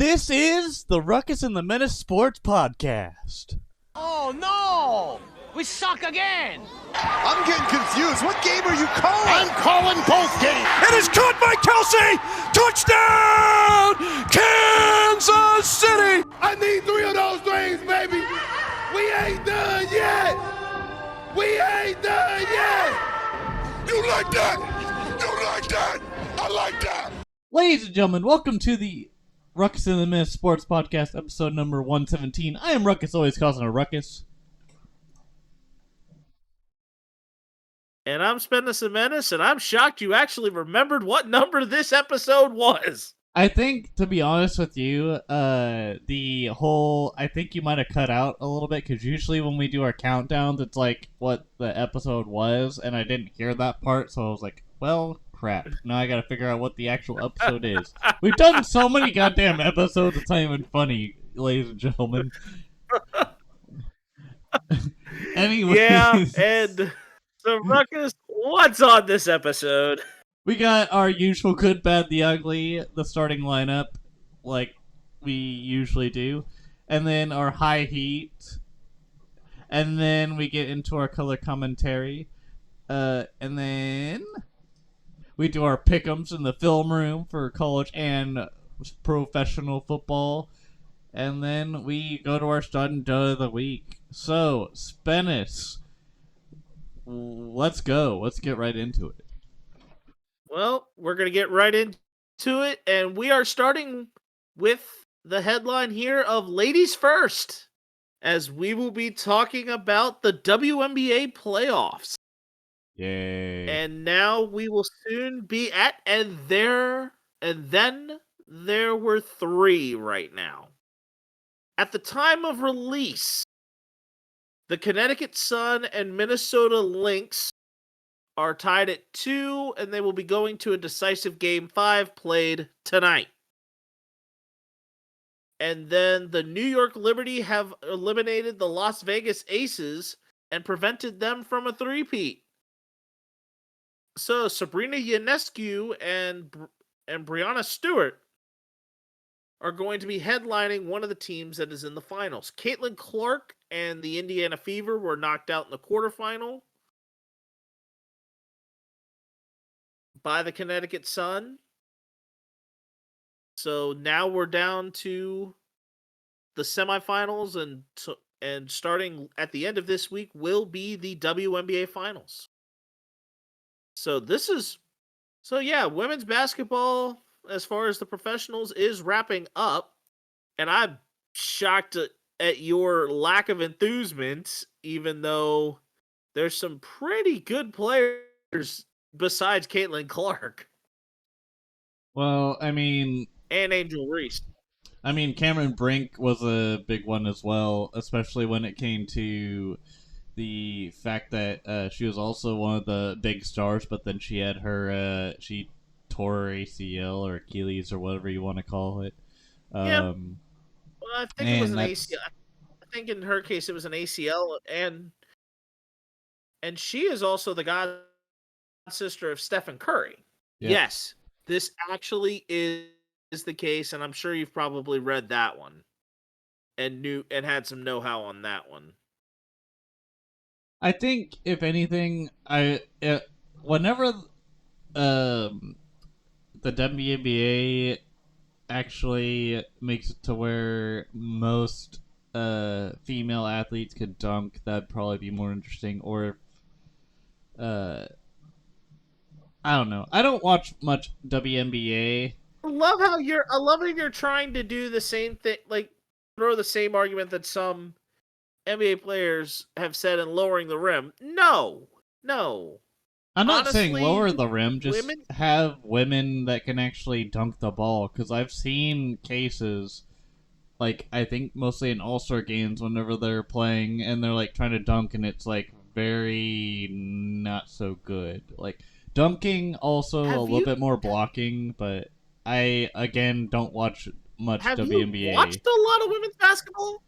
This is the Ruckus and The Menace Sports Podcast. Oh no! We suck again! I'm getting confused. What game are you calling? I'm calling both games. It is caught by Kelsey! Touchdown! Kansas City! I need 3 of those things, baby. We ain't done yet. We ain't done yet. You like that? You like that? I like that. Ladies and gentlemen, welcome to the Ruckus and The Menace Sports Podcast, episode number 117. I am Ruckus, always causing a ruckus. And I'm Ruckus and The Menace, and I'm shocked you actually remembered what number this episode was. I think, to be honest with you, I think you might have cut out a little bit, because usually when we do our countdowns, it's like what the episode was, and I didn't hear that part, so I was like, well, crap. Now I gotta figure out what the actual episode is. We've done so many goddamn episodes, it's not even funny, ladies and gentlemen. Anyways. Yeah, and so Ruckus, what's on this episode? We got our usual good, bad, the ugly, the starting lineup, like we usually do. And then our high heat. And then we get into our color commentary. And then we do our pick'ems in the film room for college and professional football. And then we go to our stud and dud of the week. So, Spennis, let's go. Let's get right into it. Well, we're going to get right into it, and we are starting with the headline here of Ladies First, as we will be talking about the WNBA playoffs. Yay. And now we will soon be at, and then there were 3 right now. At the time of release, the Connecticut Sun and Minnesota Lynx are tied at 2, and they will be going to a decisive Game 5 played tonight. And then the New York Liberty have eliminated the Las Vegas Aces and prevented them from a three-peat. So Sabrina Ionescu and Brianna Stewart are going to be headlining one of the teams that is in the finals. Caitlin Clark and the Indiana Fever were knocked out in the quarterfinal by the Connecticut Sun. So now we're down to the semifinals, and starting at the end of this week will be the WNBA finals. So women's basketball, as far as the professionals, is wrapping up, and I'm shocked at your lack of enthusement, even though there's some pretty good players besides Caitlin Clark. Well, I mean... And Angel Reese. I mean, Cameron Brink was a big one as well, especially when it came to the fact that she was also one of the big stars, but then she had she tore her ACL or Achilles or whatever you want to call it. Yeah. Well, I think it was an ACL. I think in her case it was an ACL, and she is also the god sister of Stephen Curry. Yeah. Yes, this actually is the case, and I'm sure you've probably read that one and had some know-how on that one. I think, if anything, whenever the WNBA actually makes it to where most female athletes could dunk, that'd probably be more interesting. Or I don't know. I don't watch much WNBA. I love how you're trying to do the same thing, like throw the same argument that some NBA players have said in lowering the rim. No. I'm not Honestly, saying lower the rim, just women... have women that can actually dunk the ball. Because I've seen cases, like, I think mostly in All-Star games, whenever they're playing and they're, like, trying to dunk, and it's, like, very not so good. Like, dunking, also a little bit more blocking, but I, again, don't watch much WNBA. Have you watched a lot of women's basketball?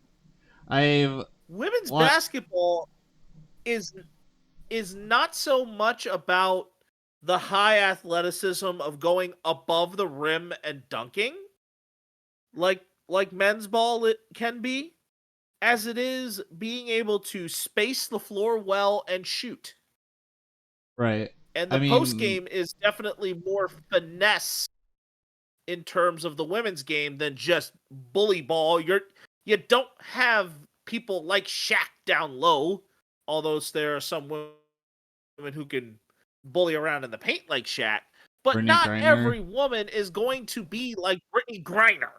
Women's basketball is not so much about the high athleticism of going above the rim and dunking. like men's ball it can be, as it is being able to space the floor well and shoot. Right. And I the post mean, game is definitely more finesse in terms of the women's game than just bully ball. You don't have people like Shaq down low, although there are some women who can bully around in the paint like Shaq. But Brittany not Griner. every woman is going to be like Brittany Griner.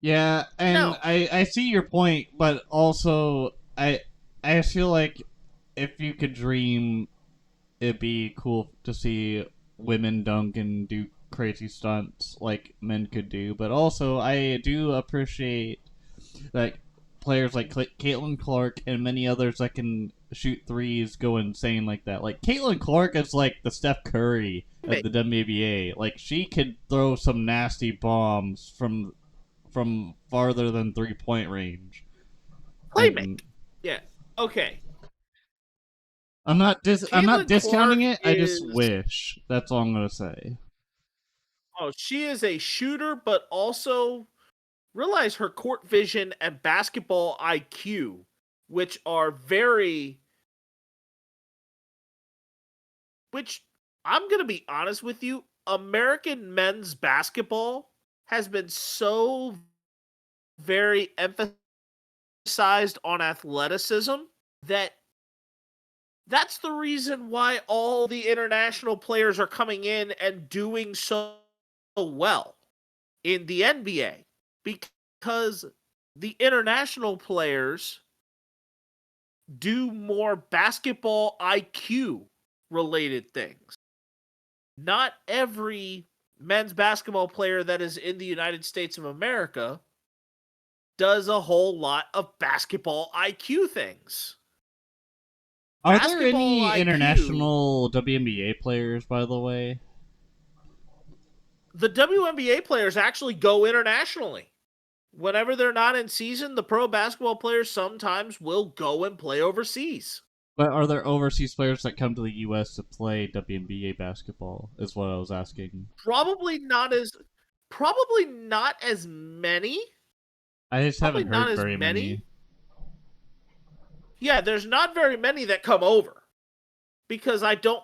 Yeah, and No. I see your point, but also I feel like if you could dream, it'd be cool to see women dunk and do crazy stunts like men could do. But also, I do appreciate like players like Caitlin Clark and many others that can shoot threes go insane like that. Like Caitlin Clark is like the Steph Curry of the WNBA. Like she could throw some nasty bombs from farther than 3-point range. Playmate. And Yeah. Okay. I'm not Caitlin discounting Clark it. I just is wish. That's all I'm gonna say. she is a shooter, but also realize her court vision and basketball IQ, which are which I'm going to be honest with you, American men's basketball has been so very emphasized on athleticism that that's the reason why all the international players are coming in and doing so well in the NBA, because the international players do more basketball IQ related things. Not every men's basketball player that is in the United States of America does a whole lot of basketball IQ things. Are there Basketball any IQ, international WNBA players, by the way? the WNBA players actually go internationally. Whenever they're not in season, the pro basketball players sometimes will go and play overseas. But are there overseas players that come to the U.S. to play WNBA basketball? Is what I was asking. Probably not as probably not as many. I just Probably haven't not heard as very many. many. Yeah, there's not very many that come over, because I don't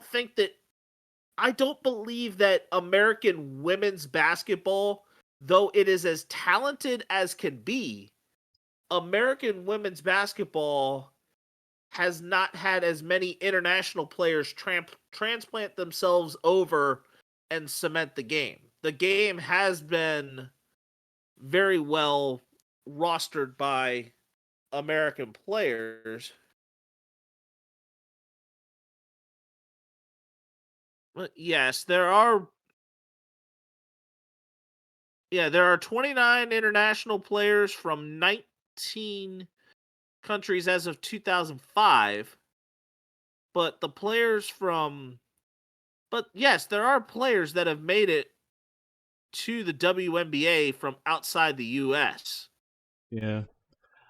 believe that American women's basketball, though it is as talented as can be, American women's basketball has not had as many international players transplant themselves over and cement the game. The game has been very well rostered by American players. But yes, there are 29 international players from 19 countries as of 2005, but yes, there are players that have made it to the WNBA from outside the US. Yeah.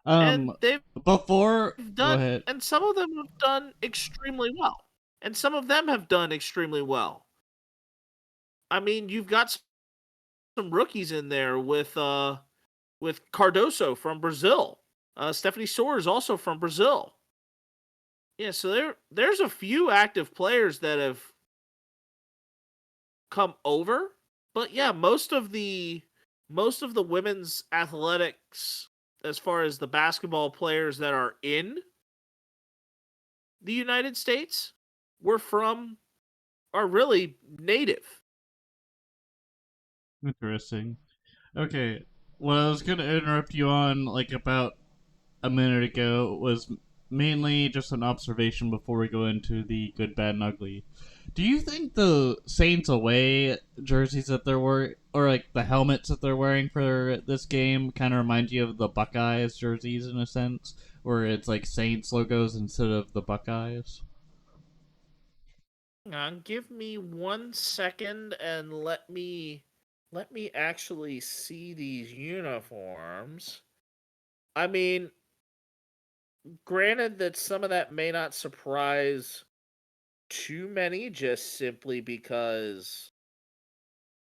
And they've Before, go done ahead. and some of them have done extremely well. And some of them have done extremely well. I mean, you've got some rookies in there with Cardoso from Brazil. Stephanie Soares is also from Brazil. Yeah, so there's a few active players that have come over, but yeah, most of the women's athletics, as far as the basketball players that are in the United States, are really native. Interesting. Okay. What I was gonna interrupt you on, like about a minute ago, was mainly just an observation before we go into the good, bad, and ugly. Do you think the Saints away jerseys that they're wearing, or like the helmets that they're wearing for this game, kind of remind you of the Buckeyes jerseys in a sense, where it's like Saints logos instead of the Buckeyes? Hang on, give me 1 second and let me actually see these uniforms. I mean, granted that some of that may not surprise too many, just simply because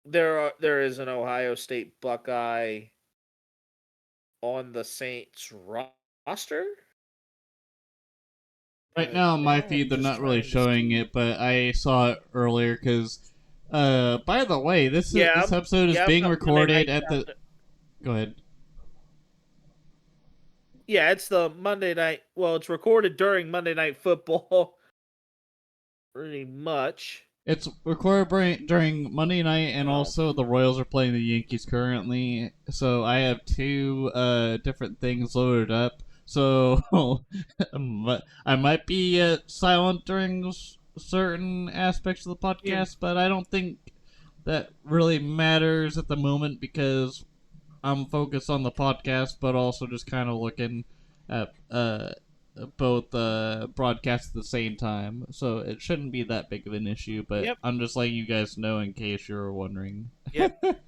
there is an Ohio State Buckeye on the Saints roster. Right now on my feed, they're not really showing it, but I saw it earlier because, by the way, this episode is being recorded at the... Go ahead. Yeah, it's the Monday night... Well, it's recorded during Monday Night Football. Pretty much. It's recorded during Monday night, and also the Royals are playing the Yankees currently, so I have two different things loaded up. So I might be silent during certain aspects of the podcast, but I don't think that really matters at the moment because I'm focused on the podcast, but also just kind of looking at both broadcasts at the same time. So it shouldn't be that big of an issue, but I'm just letting you guys know in case you're wondering. Yep.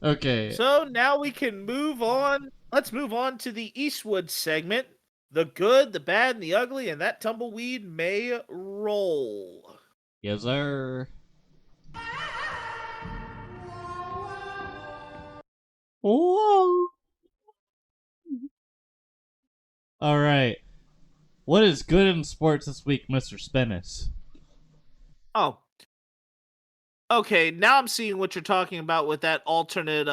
Okay. So now we can move on. Let's move on to the Eastwood segment. The good, the bad, and the ugly, and that tumbleweed may roll. Yes, sir. Whoa. All right. What is good in sports this week, Mr. Spennis? Oh. Okay, now I'm seeing what you're talking about with that alternate,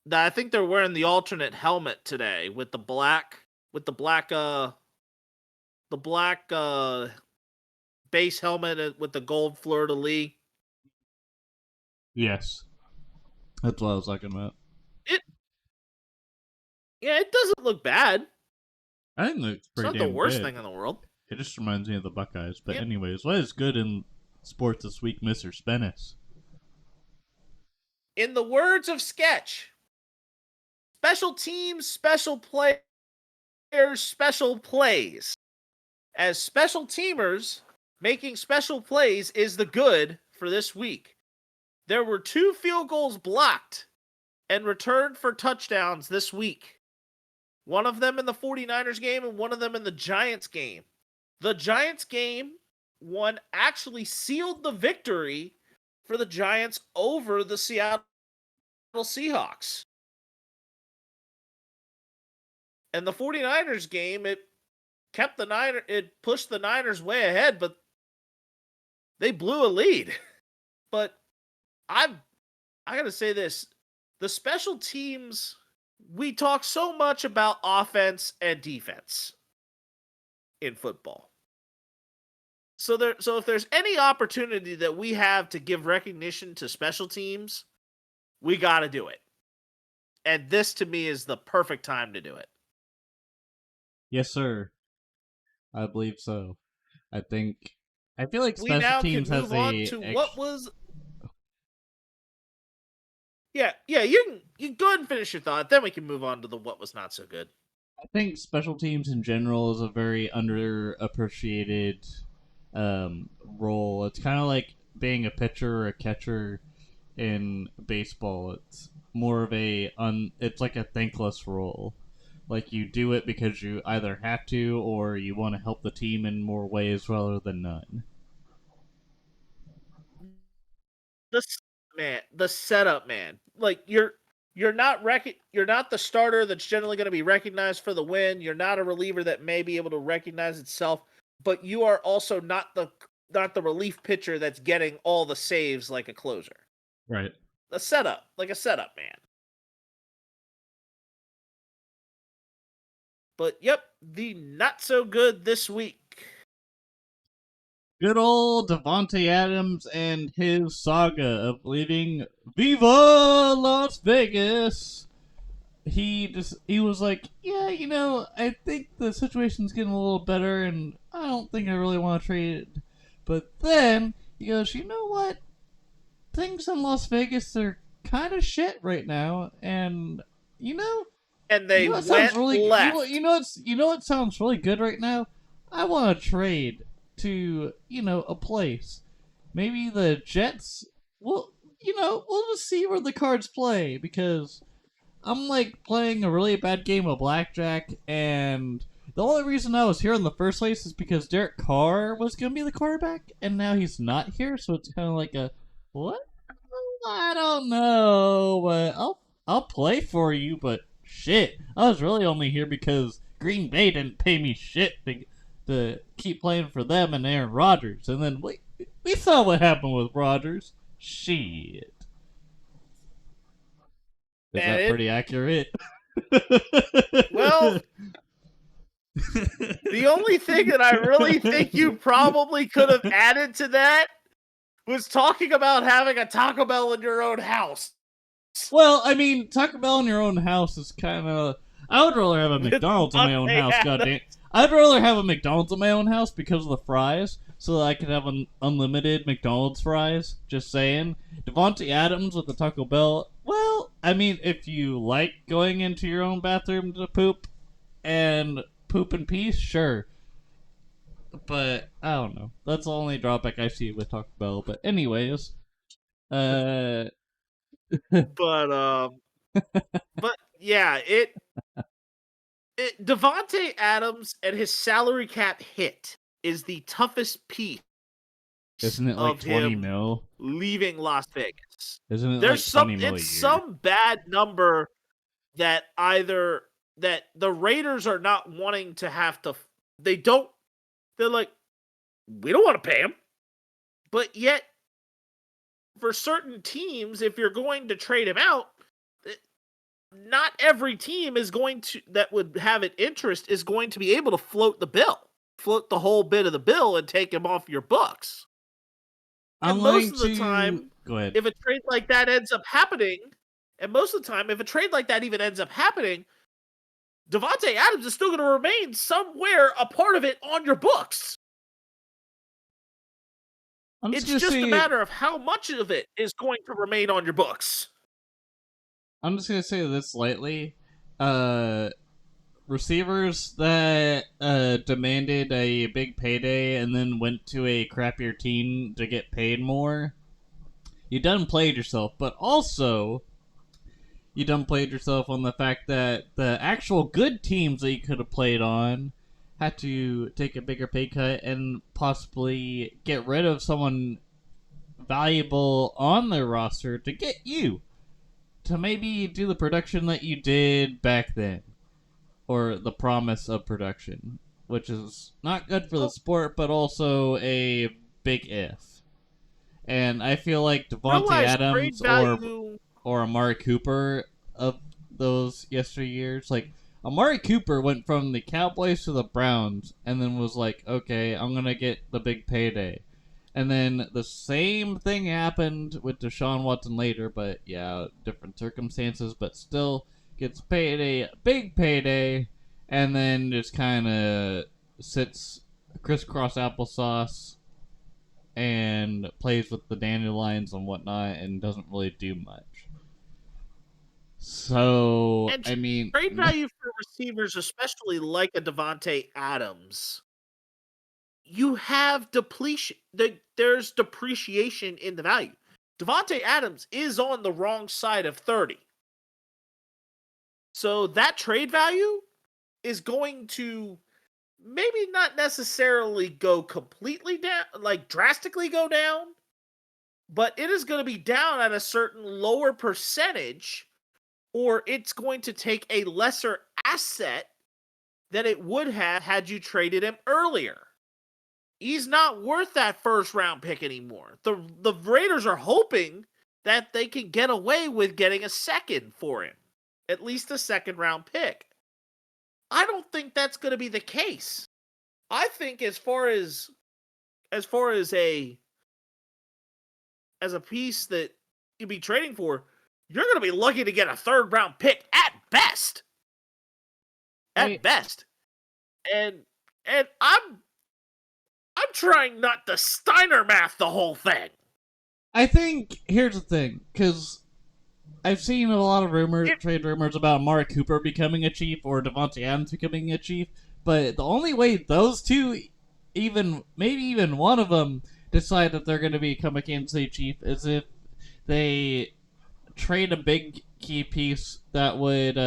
I think they're wearing the alternate helmet today with the black base helmet with the gold fleur-de-lis. Yes. That's what I was talking about. It doesn't look bad. I think it looks pretty It's not the worst good. thing in the world. It just reminds me of the Buckeyes. But anyways, what is good in sports this week, Mr. Spennis? In the words of Sketch, special teams, special players, special plays. As special teamers, making special plays is the good for this week. There were 2 field goals blocked and returned for touchdowns this week. One of them in the 49ers game and one of them in the Giants game. The Giants game, one actually sealed the victory for the Giants over the Seattle Seahawks. And the 49ers game, it pushed the Niners way ahead, but they blew a lead. But I gotta say this. The special teams, we talk so much about offense and defense in football. So if there's any opportunity that we have to give recognition to special teams, we got to do it. And this to me is the perfect time to do it. Yes, sir. I believe so. I feel like special teams has what was. Yeah, you can go ahead and finish your thought. Then we can move on to the what was not so good. I think special teams in general is a very underappreciated role. It's kind of like being a pitcher or a catcher in baseball. It's more of it's like a thankless role. Like you do it because you either have to or you want to help the team in more ways rather than none. The setup, man. Like you're not the starter that's generally going to be recognized for the win. You're not a reliever that may be able to recognize itself, but you are also not the relief pitcher that's getting all the saves like a closer. Right. A setup, man. But yep, the not so good this week. Good old Devontae Adams and his saga of leaving Viva Las Vegas. He was like, yeah, I think the situation's getting a little better, and I don't think I really want to trade it. But then he goes, you know what? Things in Las Vegas are kind of shit right now, and and they went left. You know what sounds really good right now? I want to trade to, a place. Maybe the Jets. Well, we'll just see where the cards play, because I'm like playing a really bad game of blackjack, and the only reason I was here in the first place is because Derek Carr was going to be the quarterback, and now he's not here, so it's kind of like a, what? I don't know, but I'll play for you. But shit, I was really only here because Green Bay didn't pay me shit to keep playing for them and Aaron Rodgers. And then we saw what happened with Rodgers. Shit. Is that pretty accurate? Well, the only thing that I really think you probably could have added to that was talking about having a Taco Bell in your own house. Well, I mean, Taco Bell in your own house is kind of. I would rather have a McDonald's in my own house. Goddamn, I'd rather have a McDonald's in my own house because of the fries, so that I could have unlimited McDonald's fries. Just saying, Devontae Adams with the Taco Bell. Well, I mean, if you like going into your own bathroom to poop and poop in peace, sure. But I don't know. That's the only drawback I see with Taco Bell. But anyways, But yeah, Devontae Adams and his salary cap hit is the toughest piece. Isn't it like 20 mil? Leaving Las Vegas. Isn't it There's like 20 mil a year? It's some bad number that either that the Raiders are not wanting to have to. They're like, we don't want to pay him, but yet for certain teams, if you're going to trade him out, not every team is going to that would have an interest is going to be able to float the whole bit of the bill and take him off your books. And most of the time, if a trade like that ends up happening, Devontae Adams is still going to remain somewhere a part of it on your books. It's just a matter of how much of it is going to remain on your books. I'm just going to say this lightly. Receivers that demanded a big payday and then went to a crappier team to get paid more, you done played yourself. But also, you done played yourself on the fact that the actual good teams that you could have played on had to take a bigger pay cut and possibly get rid of someone valuable on their roster to get you to maybe do the production that you did back then. Or the promise of production, which is not good for the sport, but also a big if. And I feel like Devontae Adams or Amari Cooper of those yesteryears, like Amari Cooper went from the Cowboys to the Browns and then was like, okay, I'm going to get the big payday. And then the same thing happened with Deshaun Watson later, but yeah, different circumstances, but still gets paid a big payday, and then just kind of sits crisscross applesauce and plays with the dandelions and whatnot and doesn't really do much. So, I mean... Trade value for receivers, especially like a Devontae Adams, you have depletion. There's depreciation in the value. Devontae Adams is on the wrong side of 30. So that trade value is going to maybe not necessarily go completely down, like drastically go down, but it is going to be down at a certain lower percentage, or it's going to take a lesser asset than it would have had you traded him earlier. He's not worth that first round pick anymore. The Raiders are hoping that they can get away with getting a second for him. At least a second round pick. I don't think that's going to be the case. I think as far as a piece that you'd be trading for, you're going to be lucky to get a third round pick at best. At best. And I'm trying not to Steiner math the whole thing. I think here's the thing, because I've seen a lot of trade rumors about Amari Cooper becoming a Chief or Devontae Adams becoming a Chief, but the only way those two, maybe even one of them, decide that they're going to become a Kansas City Chief is if they trade a big key piece that would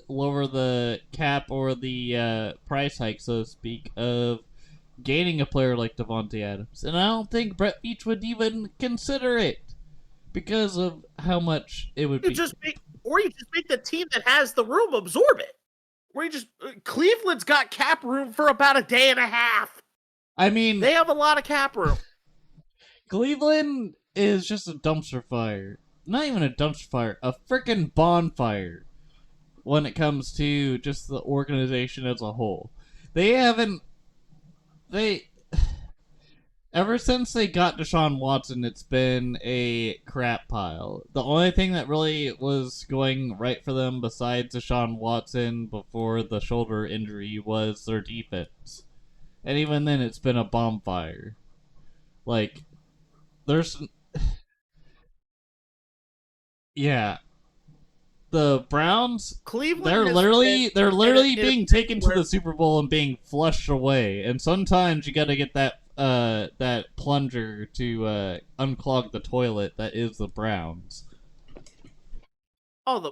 lower the cap or the price hike, so to speak, of gaining a player like Devontae Adams. And I don't think Brett Veach would even consider it. because of how much it would You be. just make the team that has the room absorb it. Where you just Cleveland's got cap room for about a day and a half. I mean, They have a lot of cap room. Cleveland is just a dumpster fire. Not even a dumpster fire, a freaking bonfire when it comes to just the organization as a whole. Ever since they got Deshaun Watson, it's been a crap pile. The only thing that really was going right for them besides Deshaun Watson before the shoulder injury was their defense. And even then, it's been a bonfire. Like, there's... Yeah. The Browns, Cleveland they're has literally been being taken to the Super Bowl and being flushed away. And sometimes you gotta get that plunger to unclog the toilet that is the Browns. The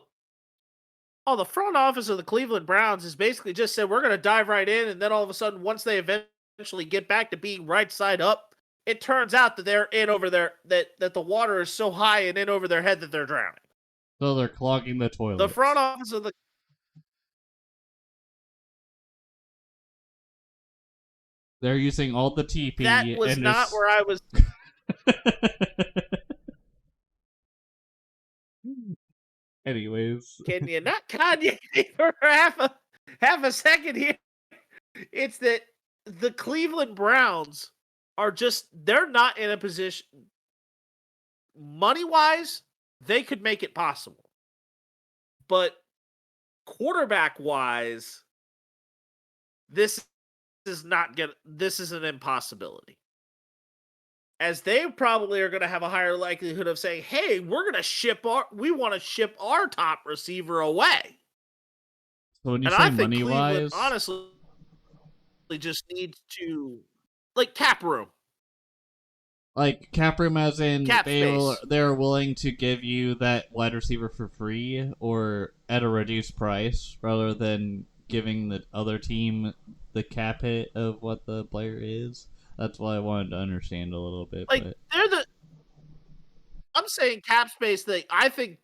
front office of the Cleveland Browns has basically just said we're going to dive right in, and then all of a sudden, once they eventually get back to being right side up, it turns out that they're in over their that the water is so high and in over their head that they're drowning. So they're clogging the toilet. The front office of the They're using all the TP. that was and not where I was. Anyways. Can you not Kanye for half a second here? It's that the Cleveland Browns are they're not in a position money-wise, they could make it possible. But quarterback-wise, this is an impossibility. As they probably are going to have a higher likelihood of saying, "Hey, we want to ship our top receiver away." So when you And say I think money Cleveland wise, honestly just needs to cap room. like cap room as in Cap space. they're willing to give you that wide receiver for free or at a reduced price rather than giving the other team the cap hit of what the player is. That's what I wanted to understand a little bit. But... I'm saying cap space thing. I think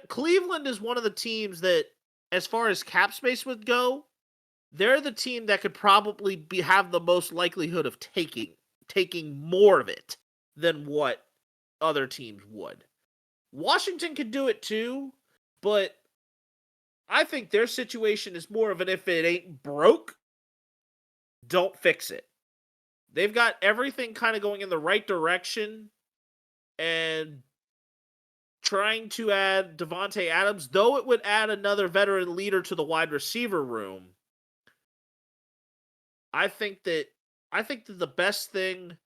Cleveland is one of the teams that, as far as cap space would go, they're the team that could probably have the most likelihood of taking more of it than what other teams would. Washington could do it too, but I think their situation is more of an if it ain't broke, don't fix it. They've got everything kind of going in the right direction, and trying to add Devontae Adams, though it would add another veteran leader to the wide receiver room. I think that the best thing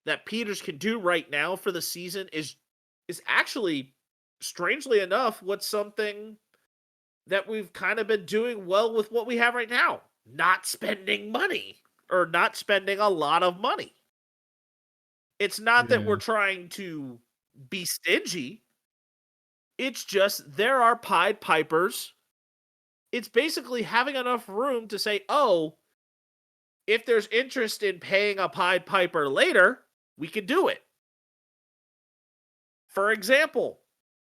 that Peters can do right now for the season is actually, strangely enough, what's something that we've kind of been doing well with what we have right now. Not spending money. Or not spending a lot of money. It's not that we're trying to be stingy. It's just there are Pied Pipers. It's basically having enough room to say, oh, if there's interest in paying a Pied Piper later, we can do it. For example,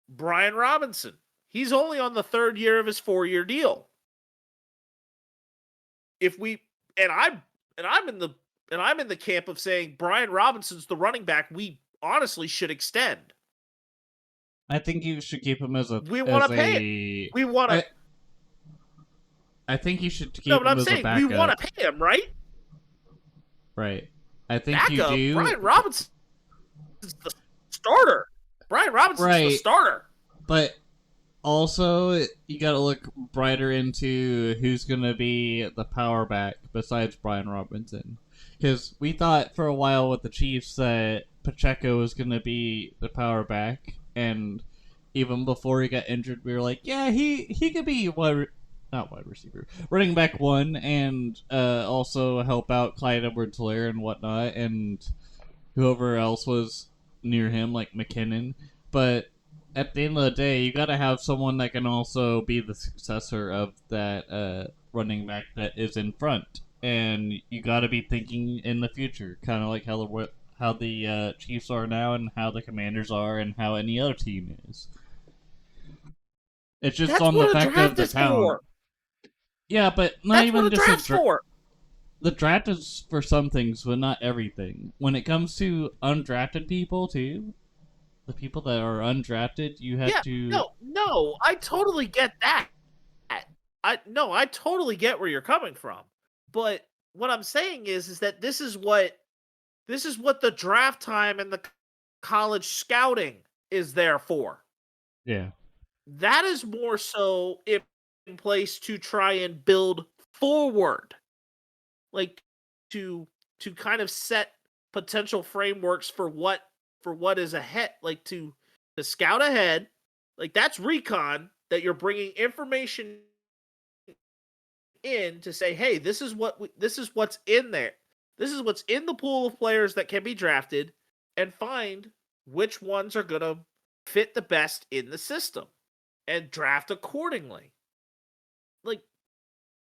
Brian Robinson. He's only on the third year of his 4-year deal. I'm in the camp of saying Brian Robinson's the running back we honestly should extend. I think you should keep him as a. We want to pay him. We want to. I think you should keep him as a backup. We want to pay him, right? Right. I think backup? You do. Brian Robinson is the starter. Brian Robinson's the starter. But also, you got to look brighter into who's going to be the power back besides Brian Robinson. Because we thought for a while with the Chiefs that Pacheco was going to be the power back. And even before he got injured, we were like, yeah, he could be not wide receiver, running back one, and also help out Clyde Edwards-Helaire and whatnot, and whoever else was near him, like McKinnon. But at the end of the day, you got to have someone that can also be the successor of that running back that is in front, and you got to be thinking in the future, kind of like how how the Chiefs are now and how the Commanders are and how any other team is. It's just That's on the what a fact of draft the is talent. for. Yeah, but not That's even what a just draft's for. the draft is for some things, but not everything. When it comes to undrafted people, too, the people that are undrafted, you have Yeah, to. no, I totally get that. I totally get where you're coming from. But what I'm saying is that this is what the draft time and the college scouting is there for. Yeah. That is more so in place to try and build forward, like to kind of set potential frameworks for what is ahead, like to scout ahead. Like that's recon, that you're bringing information in to say, hey, this is what's in there. This is what's in the pool of players that can be drafted, and find which ones are gonna fit the best in the system and draft accordingly. Like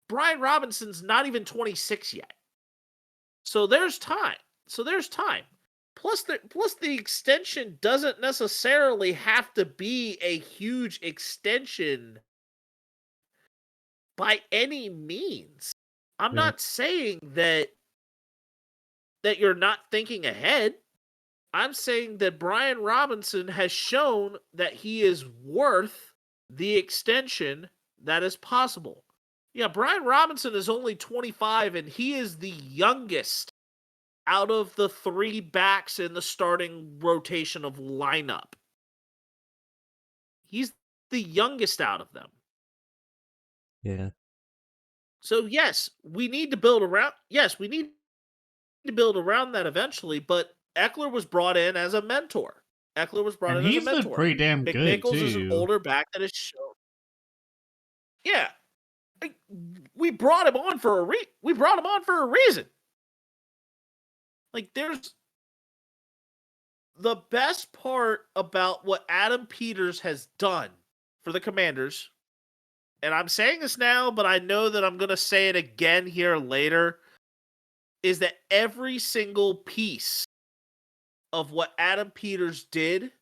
Brian Robinson's not even 26 yet. So there's time. Plus the extension doesn't necessarily have to be a huge extension by any means. I'm Yeah. not saying that you're not thinking ahead. I'm saying that Brian Robinson has shown that he is worth the extension that is possible. Yeah, Brian Robinson is only 25 and he is the youngest out of the 3 backs in the starting rotation of lineup. He's the youngest out of them. Yeah. So yes, we need to build around that eventually, but Eckler was brought in as a mentor. And he's been pretty damn good, McNichols is an too. older back that has shown. Yeah. We brought him on for a reason. Like there's the best part about what Adam Peters has done for the Commanders, and I'm saying this now, but I know that I'm going to say it again here later, is that every single piece of what Adam Peters did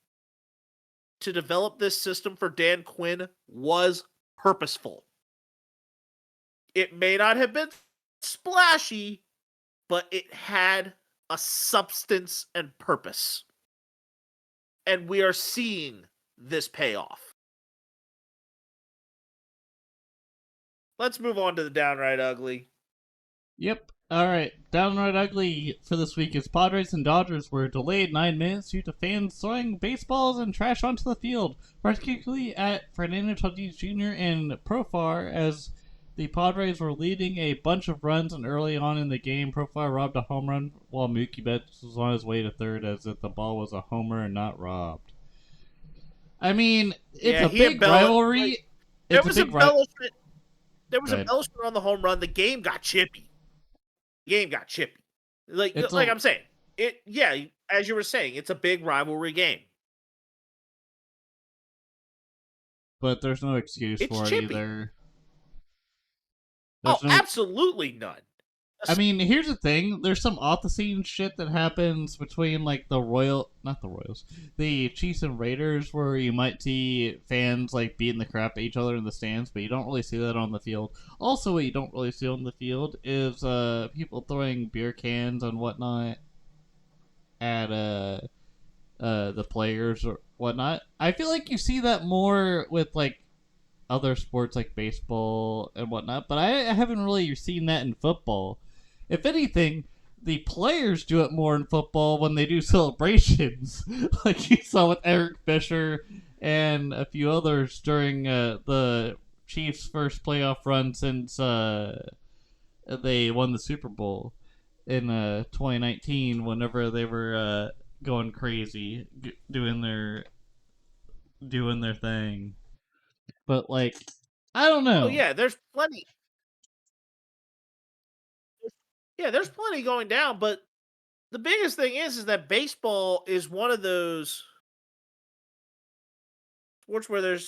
to develop this system for Dan Quinn was purposeful. It may not have been splashy, but it had a substance and purpose. And we are seeing this payoff. Let's move on to the downright ugly. Yep. Alright. Downright ugly for this week is Padres and Dodgers were delayed 9 minutes due to fans throwing baseballs and trash onto the field, particularly at Fernando Tatis Jr. and Profar, as the Padres were leading a bunch of runs, and early on in the game, Profar robbed a home run while Mookie Betts was on his way to third, as if the ball was a homer and not robbed. I mean, it's a big rivalry. There was embellishment on the home run. The game got chippy. Like I'm saying, as you were saying, it's a big rivalry game. But there's no excuse for it either. Absolutely none. I mean, here's the thing. There's some off-the-scene shit that happens between, like, the Chiefs and Raiders, where you might see fans, like, beating the crap at each other in the stands, but you don't really see that on the field. Also, what you don't really see on the field is people throwing beer cans and whatnot at the players or whatnot. I feel like you see that more with, like, other sports like baseball and whatnot, but I haven't really seen that in football. If anything, the players do it more in football when they do celebrations, like you saw with Eric Fisher and a few others during the Chiefs' first playoff run since they won the Super Bowl in 2019. Whenever they were going crazy, doing their thing. But, like, I don't know. Oh, yeah, there's plenty. Yeah, there's plenty going down, but the biggest thing is that baseball is one of those sports where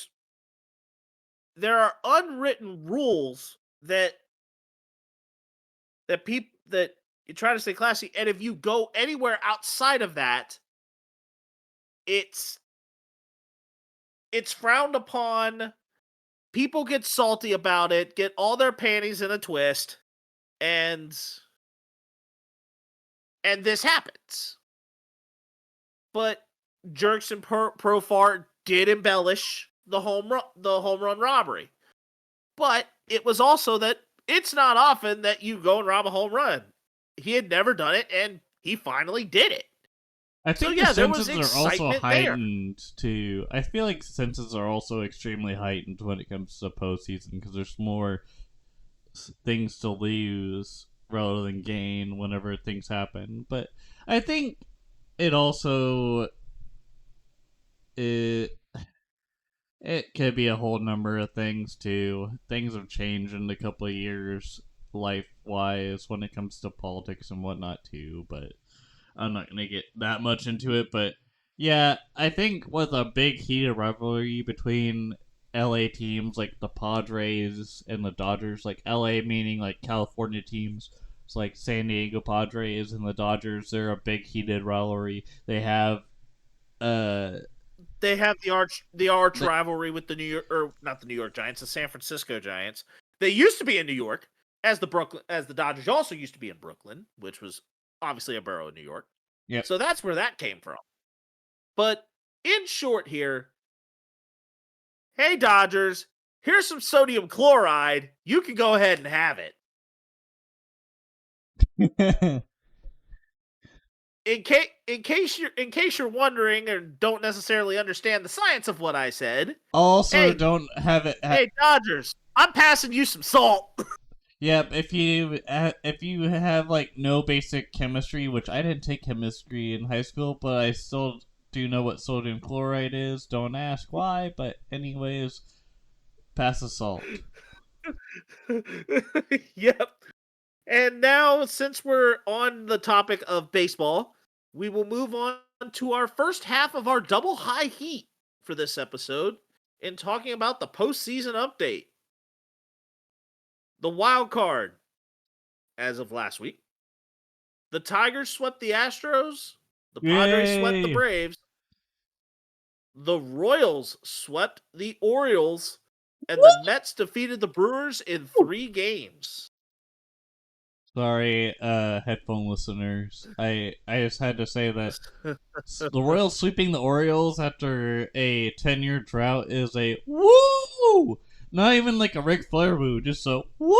there are unwritten rules that You try to stay classy, and if you go anywhere outside of that, it's frowned upon. People get salty about it, get all their panties in a twist, and this happens. But Jerks and Profar did embellish the home run robbery. But it was also that it's not often that you go and rob a home run. He had never done it, and he finally did it. I think So, yeah, the there was senses are also excitement there. heightened too. I feel like senses are also extremely heightened when it comes to postseason because there's more things to lose rather than gain whenever things happen. But I think it also it could be a whole number of things too. Things have changed in a couple of years, life wise, when it comes to politics and whatnot too. But I'm not gonna get that much into it. But yeah, I think with a big heated rivalry between LA teams like the Padres and the Dodgers, like LA meaning like California teams. It's like San Diego Padres and the Dodgers. They're a big heated rivalry. They have They have the arch rivalry with the New York, or not the New York Giants, the San Francisco Giants. They used to be in New York, as the Dodgers also used to be in Brooklyn, which was obviously a borough of New York. Yep. So that's where that came from. But in short here, hey Dodgers, here's some sodium chloride. You can go ahead and have it. In case you're wondering or don't necessarily understand the science of what I said. Also, hey, don't have it. Hey Dodgers, I'm passing you some salt. Yep, if you have like no basic chemistry, which I didn't take chemistry in high school, but I still do know what sodium chloride is. Don't ask why, but anyways, pass the salt. Yep. And now, since we're on the topic of baseball, we will move on to our first half of our double high heat for this episode in talking about the postseason update. The wild card, as of last week. The Tigers swept the Astros. The Padres swept the Braves. The Royals swept the Orioles. And the Mets defeated the Brewers in 3 games. Sorry, headphone listeners. I just had to say that the Royals sweeping the Orioles after a 10-year drought is a woo! Not even like a Ric Flair woo, just a woo!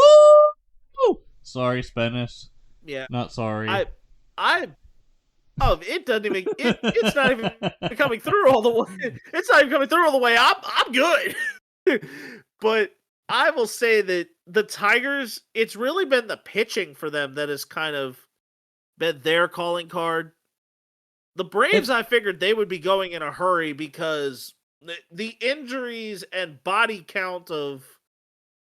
Sorry, Spanish. Yeah. Not sorry. It doesn't even. It's not even coming through all the way. It's not even coming through all the way. I'm good. But I will say that the Tigers, it's really been the pitching for them that has kind of been their calling card. The Braves, I figured they would be going in a hurry because the injuries and body count of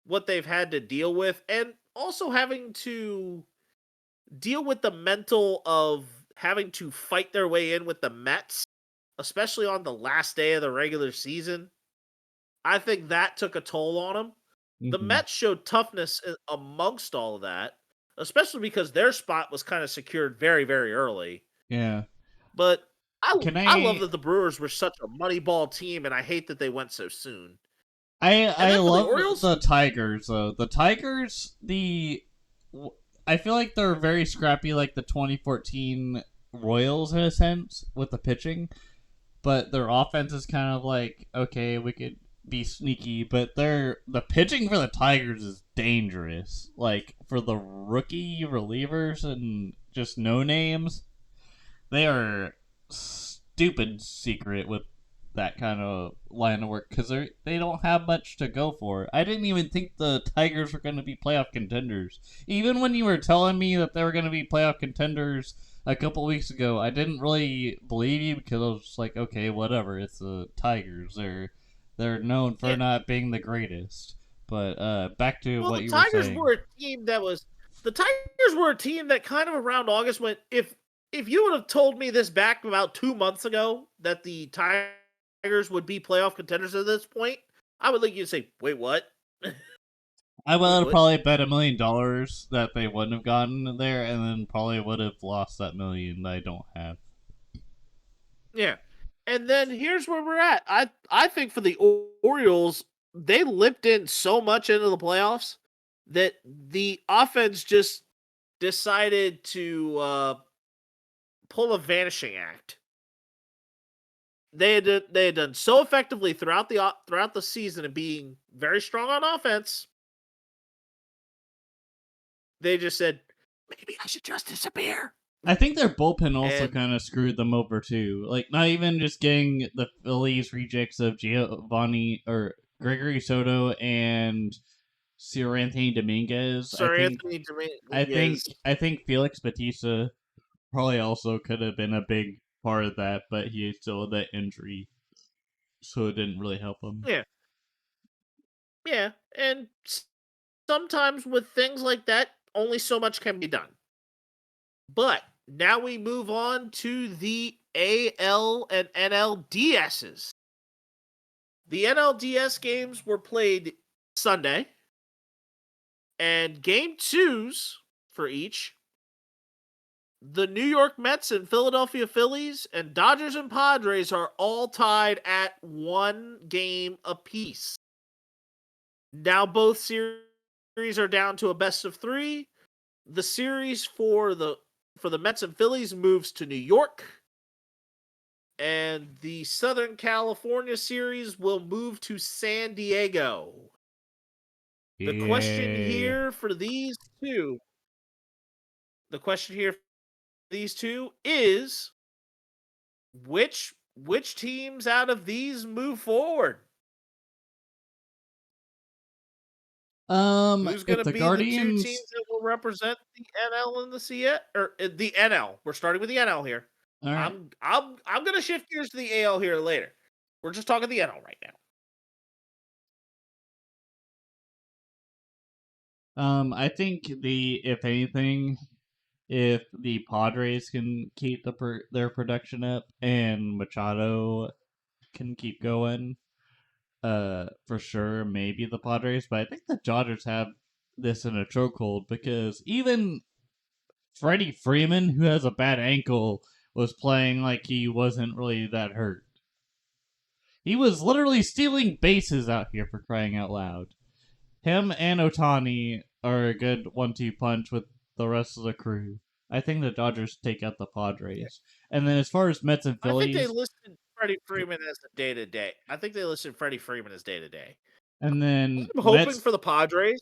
what they've had to deal with, and also having to deal with the mental of having to fight their way in with the Mets, especially on the last day of the regular season. I think that took a toll on them. The Mets showed toughness amongst all of that, especially because their spot was kind of secured very, very early. Yeah. But I love that the Brewers were such a moneyball team, and I hate that they went so soon. I love the Tigers, though. The Tigers, I feel like they're very scrappy like the 2014 Royals in a sense with the pitching, but their offense is kind of like, okay, we could be sneaky, but the pitching for the Tigers is dangerous. Like for the rookie relievers and just no names, they are stupid secret with that kind of line of work because they don't have much to go for. I didn't even think the Tigers were going to be playoff contenders. Even when you were telling me that they were going to be playoff contenders a couple weeks ago, I didn't really believe you because I was just like, okay, whatever. It's the Tigers. They're known for not being the greatest. But back to what you were saying. The Tigers were a team that kind of around August went, if you would have told me this back about 2 months ago that the Tigers would be playoff contenders at this point, I would look at you and say, wait, what? I would have What? probably bet $1 million that they wouldn't have gotten there, and then probably would have lost that million that I don't have. Yeah. And then here's where we're at. I think for the Orioles, they limped in so much into the playoffs that the offense just decided to pull a vanishing act. They had done so effectively throughout the season and being very strong on offense. They just said, maybe I should just disappear. I think their bullpen also And- kind of screwed them over too. Like, not even just getting the Phillies rejects of Giovanni or Gregory Soto and Sir Anthony Dominguez. Anthony Dominguez. I think Felix Batista probably also could have been a big part of that, but he still had that injury, so it didn't really help him. Yeah. Yeah. And sometimes with things like that, only so much can be done. But now we move on to the AL and NLDSs. The NLDS games were played Sunday, and game 2s for each. The New York Mets and Philadelphia Phillies and Dodgers and Padres are all tied at 1 game apiece. Now both series are down to a best of 3. The series for the Mets and Phillies moves to New York. And the Southern California series will move to San Diego. The question here for these two is which teams out of these move forward? Who's going to be Guardians... the 2 teams that will represent the NL and the CS or the NL? We're starting with the NL here. All right. I'm going to shift gears to the AL here later. We're just talking the NL right now. I think if anything, if the Padres can keep their production up and Machado can keep going, for sure, maybe the Padres. But I think the Dodgers have this in a chokehold because even Freddie Freeman, who has a bad ankle, was playing like he wasn't really that hurt. He was literally stealing bases out here, for crying out loud. Him and Ohtani are a good 1-2 punch with the rest of the crew. I think the Dodgers take out the Padres. And then as far as Mets and Phillies... I think they listed Freddie Freeman as a day-to-day. And then I'm hoping for the Padres.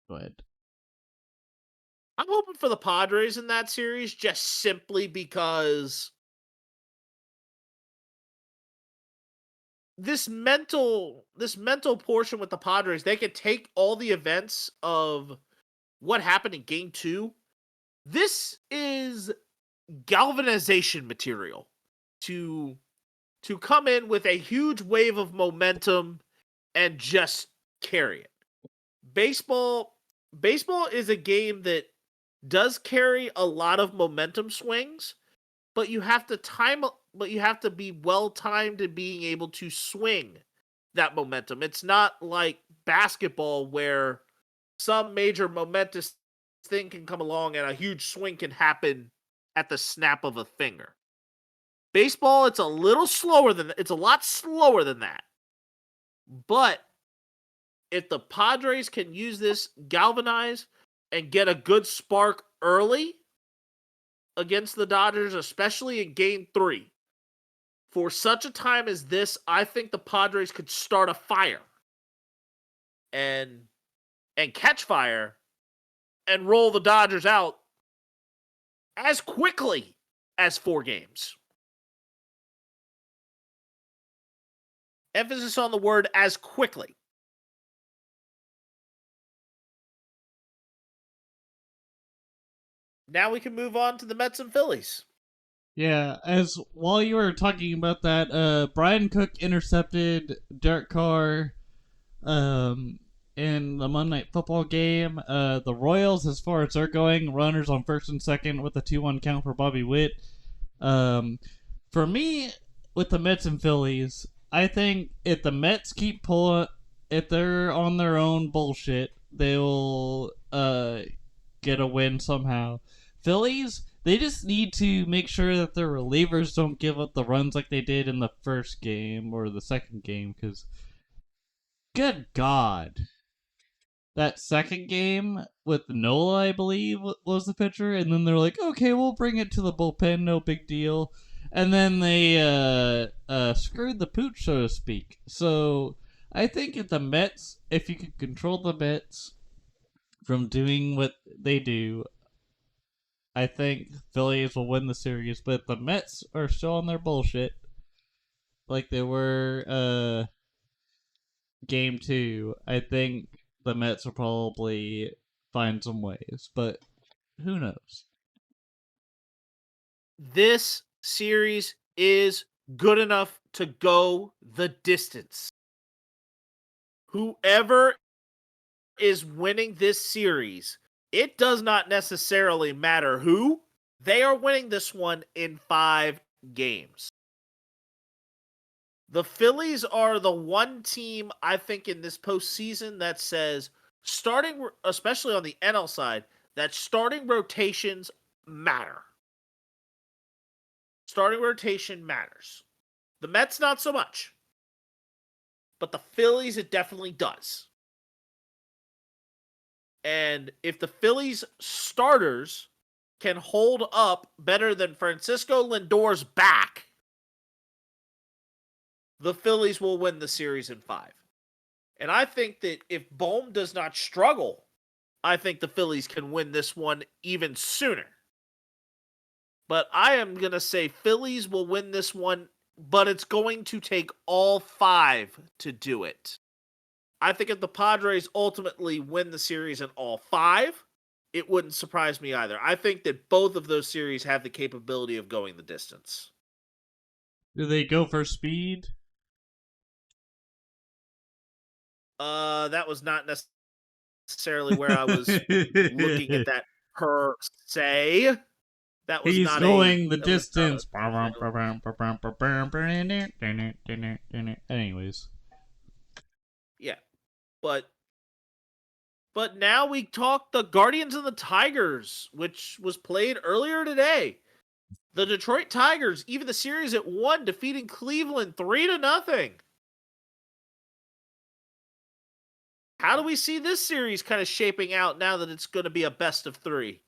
Go ahead. I'm hoping for the Padres in that series just simply because this mental portion with the Padres, they could take all the events of what happened in game 2. This is galvanization material to come in with a huge wave of momentum and just carry it. Baseball is a game that does carry a lot of momentum swings, but you have to be well timed in being able to swing that momentum. It's not like basketball where some major momentous thing can come along and a huge swing can happen at the snap of a finger. Baseball, it's a lot slower than that. But if the Padres can use this, galvanize, and get a good spark early against the Dodgers, especially in game 3, for such a time as this, I think the Padres could start a fire and catch fire and roll the Dodgers out as quickly as 4 games. Emphasis on the word as quickly. Now we can move on to the Mets and Phillies. Yeah, while you were talking about that, Brian Cook intercepted Derek Carr in the Monday Night Football game. The Royals, as far as they're going, runners on first and second with a 2-1 count for Bobby Witt. For me, with the Mets and Phillies, I think if the Mets keep pulling, if they're on their own bullshit, they'll get a win somehow. Phillies, they just need to make sure that their relievers don't give up the runs like they did in the first game or the second game, because good God. That second game with Nola, I believe, was the pitcher, and then they're like, okay, we'll bring it to the bullpen, no big deal. And then they screwed the pooch, so to speak. So I think if the Mets, if you could control the Mets from doing what they do, I think Phillies will win the series. But if the Mets are still on their bullshit, like they were game 2, I think the Mets will probably find some ways. But who knows? This series is good enough to go the distance. Whoever is winning this series, it does not necessarily matter who. They are winning this one in 5 games. The Phillies are the one team, I think, in this postseason that says, starting, especially on the NL side, that starting rotations matter. Starting rotation matters. The Mets, not so much. But the Phillies, it definitely does. And if the Phillies starters can hold up better than Francisco Lindor's back, the Phillies will win the series in 5. And I think that if Bohm does not struggle, I think the Phillies can win this one even sooner. But I am going to say Phillies will win this one, but it's going to take all 5 to do it. I think if the Padres ultimately win the series in all 5, it wouldn't surprise me either. I think that both of those series have the capability of going the distance. Do they go for speed? That was not necessarily where I was looking at that per se. That was He's not going the that was distance. Anyways. Yeah. But now we talk the Guardians and the Tigers, which was played earlier today. The Detroit Tigers, even the series at 1, defeating Cleveland 3-0. How do we see this series kind of shaping out now that it's going to be a best of 3?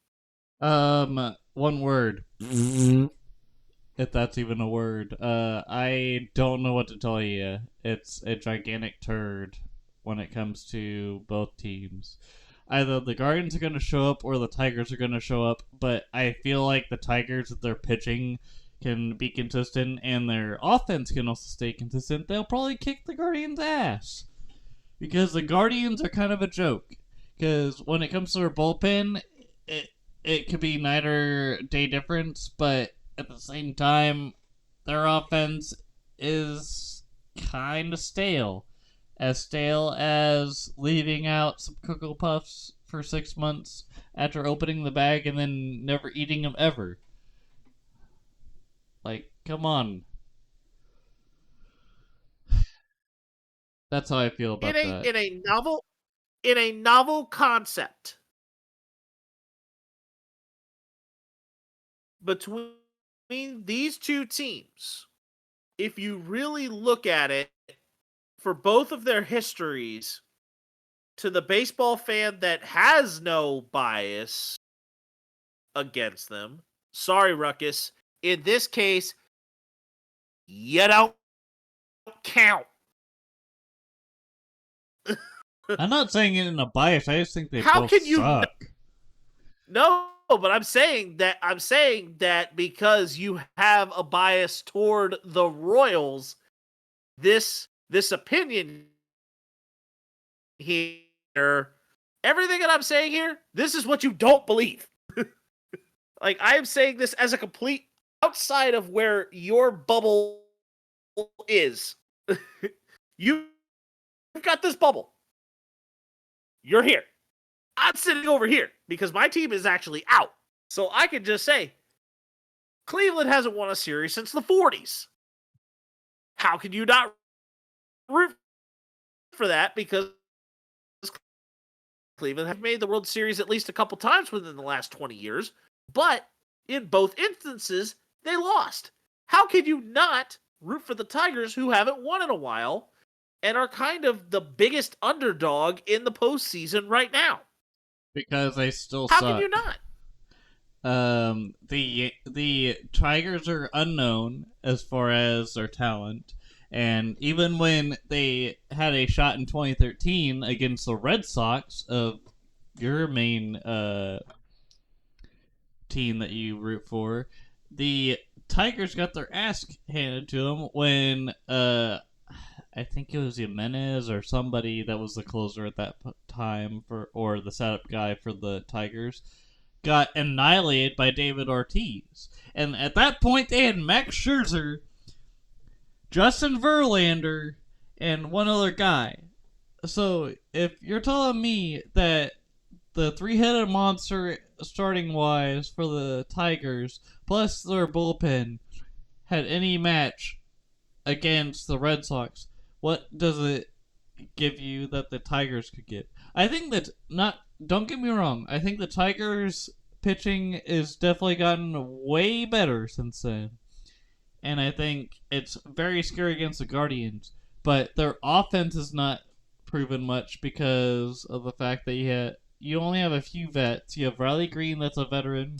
One word. If that's even a word. I don't know what to tell you. It's a gigantic turd when it comes to both teams. Either the Guardians are going to show up or the Tigers are going to show up, but I feel like the Tigers, if their pitching can be consistent and their offense can also stay consistent, they'll probably kick the Guardians' ass. Because the Guardians are kind of a joke. Because when it comes to their bullpen, it could be night or day difference, but at the same time, their offense is kind of stale. As stale as leaving out some Cocoa Puffs for 6 months after opening the bag and then never eating them ever. Like, come on. That's how I feel about that. In a novel concept between these two teams, if you really look at it for both of their histories, to the baseball fan that has no bias against them, sorry, Ruckus, in this case, you don't count. I'm not saying it in a bias. I just think they How both can you suck. No, but I'm saying that because you have a bias toward the Royals, this opinion here, everything that I'm saying here, this is what you don't believe. Like, I am saying this as a complete outside of where your bubble is. You've got this bubble. You're here. I'm sitting over here because my team is actually out. So I can just say, Cleveland hasn't won a series since the 40s. How can you not root for that because Cleveland have made the World Series at least a couple times within the last 20 years, but in both instances, they lost. How can you not root for the Tigers, who haven't won in a while and are kind of the biggest underdog in the postseason right now? Because they still How suck. can you not? The Tigers are unknown as far as their talent, and even when they had a shot in 2013 against the Red Sox of your main team that you root for, the Tigers got their ass handed to them when I think it was Jimenez or somebody that was the closer at that time or the setup guy for the Tigers got annihilated by David Ortiz. And at that point, they had Max Scherzer, Justin Verlander, and one other guy. So if you're telling me that the three-headed monster starting-wise for the Tigers, plus their bullpen, had any match against the Red Sox, what does it give you that the Tigers could get? I think that don't get me wrong, I think the Tigers pitching is definitely gotten way better since then. And I think it's very scary against the Guardians. But their offense has not proven much because of the fact that you only have a few vets. You have Riley Green, that's a veteran.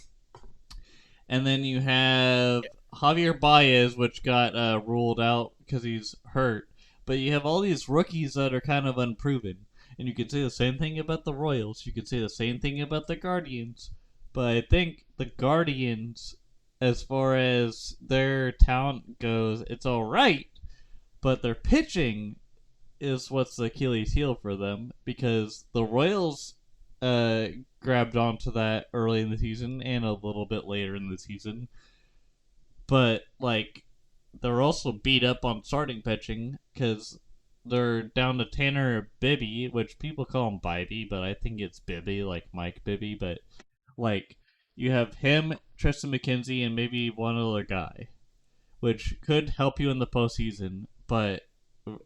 And then you have Javier Baez, which got ruled out because he's hurt. But you have all these rookies that are kind of unproven. And you could say the same thing about the Royals. You could say the same thing about the Guardians. But I think the Guardians, as far as their talent goes, it's alright. But their pitching is what's the Achilles heel for them. Because the Royals grabbed onto that early in the season and a little bit later in the season. But, they're also beat up on starting pitching because they're down to Tanner Bibby, which people call him Bibby, but I think it's Bibby, like Mike Bibby. But, you have him, Tristan McKenzie, and maybe one other guy, which could help you in the postseason, but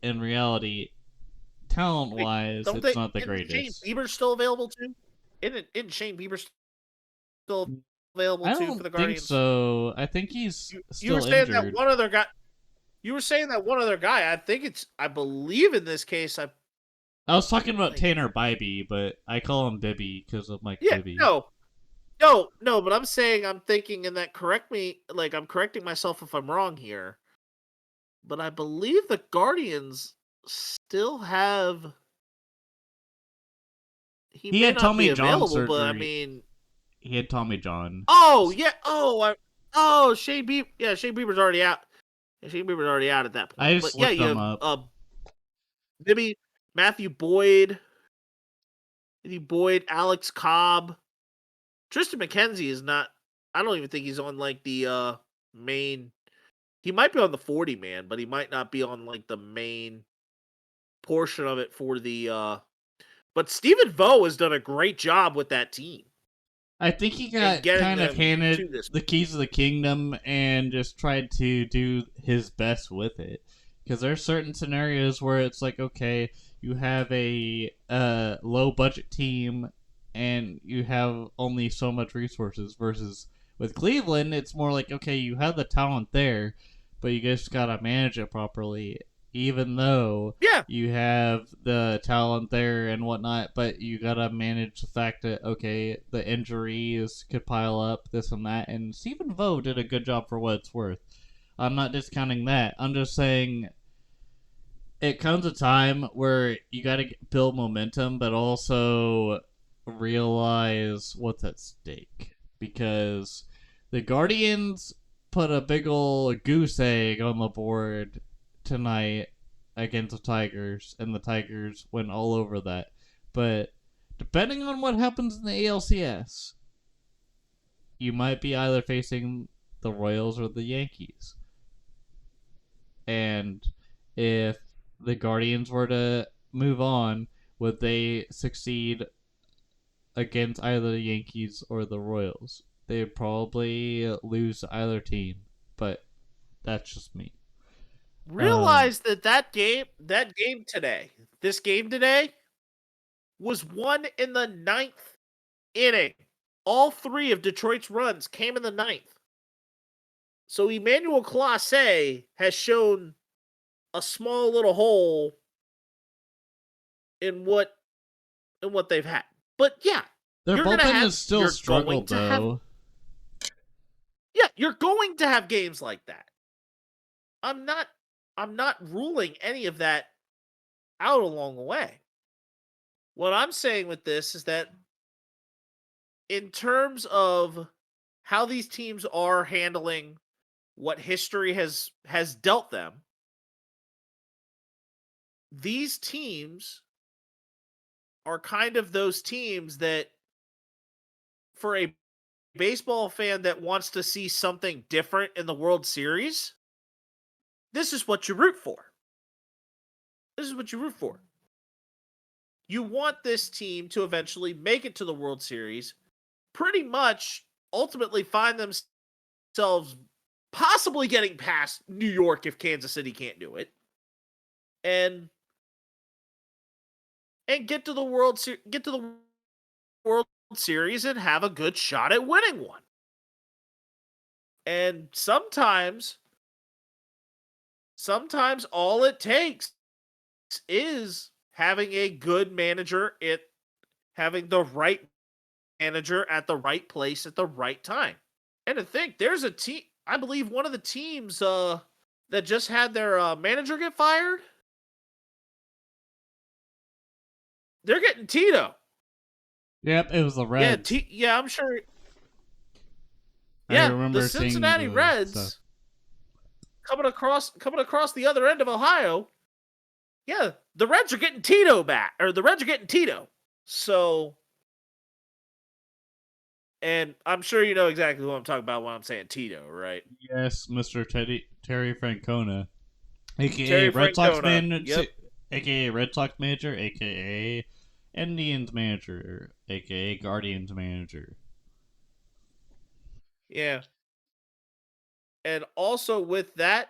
in reality, talent-wise, it's not the greatest. Shane Bieber still available too? Isn't Shane Bieber still available too for the Guardians? I don't think so. I think he's still you were saying injured. That one other guy. You were saying that one other guy. I believe in this case. I was talking about Tanner Bibby, but I call him Bibby because of Mike Bibby. No, but I'm thinking, and that correct me, I'm correcting myself if I'm wrong here. But I believe the Guardians still have. He had Tommy John surgery. But I mean, he had Tommy John. Oh yeah. Shane Bieber. Yeah, Shane Bieber's already out. Shane Bieber's already out at that point. I just looked him up. Maybe Matthew Boyd, Alex Cobb. Tristan McKenzie is not. I don't even think he's on the main. He might be on the 40-man, but he might not be on the main portion of it for the. But Stephen Vo has done a great job with that team. I think he got kind of handed the keys of the kingdom and just tried to do his best with it. Because there are certain scenarios where it's okay, you have a low-budget team and you have only so much resources, versus with Cleveland, it's more okay, you have the talent there, but you just gotta manage it properly. Even though you have the talent there and whatnot, but you gotta manage the fact that, okay, the injuries could pile up, this and that, and Stephen Vo did a good job for what it's worth. I'm not discounting that. I'm just saying it comes a time where you gotta build momentum, but also realize what's at stake. Because the Guardians put a big ol' goose egg on the board tonight against the Tigers, and the Tigers went all over that. But depending on what happens in the ALCS, you might be either facing the Royals or the Yankees. And if the Guardians were to move on, would they succeed against either the Yankees or the Royals? They'd probably lose to either team, but that's just me. Realize that this game today, was won in the 9th inning. All 3 of Detroit's runs came in the 9th. So Emmanuel Clase has shown a small little hole in what they've had. But yeah, Their you're gonna bullpen have- has still you're struggled, going to have- though. Yeah, you're going to have games like that. I'm not ruling any of that out along the way. What I'm saying with this is that in terms of how these teams are handling what history has dealt them, these teams are kind of those teams that, for a baseball fan that wants to see something different in the World Series, this is what you root for. This is what you root for. You want this team to eventually make it to the World Series, pretty much ultimately find themselves possibly getting past New York if Kansas City can't do it, and get to the World Series and have a good shot at winning one. And sometimes all it takes is having a good manager, having the right manager at the right place at the right time. And I think there's a team, I believe one of the teams that just had their manager get fired, they're getting Tito. Yep, it was the Reds. Yeah, I'm sure. I Yeah, remember the seeing Cincinnati the Reds stuff. coming across the other end of Ohio. Yeah, the Reds are getting Tito back, or the Reds are getting Tito. So, and I'm sure you know exactly what I'm talking about when I'm saying Tito, right? Yes, Mr. Terry Francona, aka Terry Red Sox Francona, manager, yep. aka Red Sox manager, aka Indians manager, aka Guardians manager. Yeah. And also with that,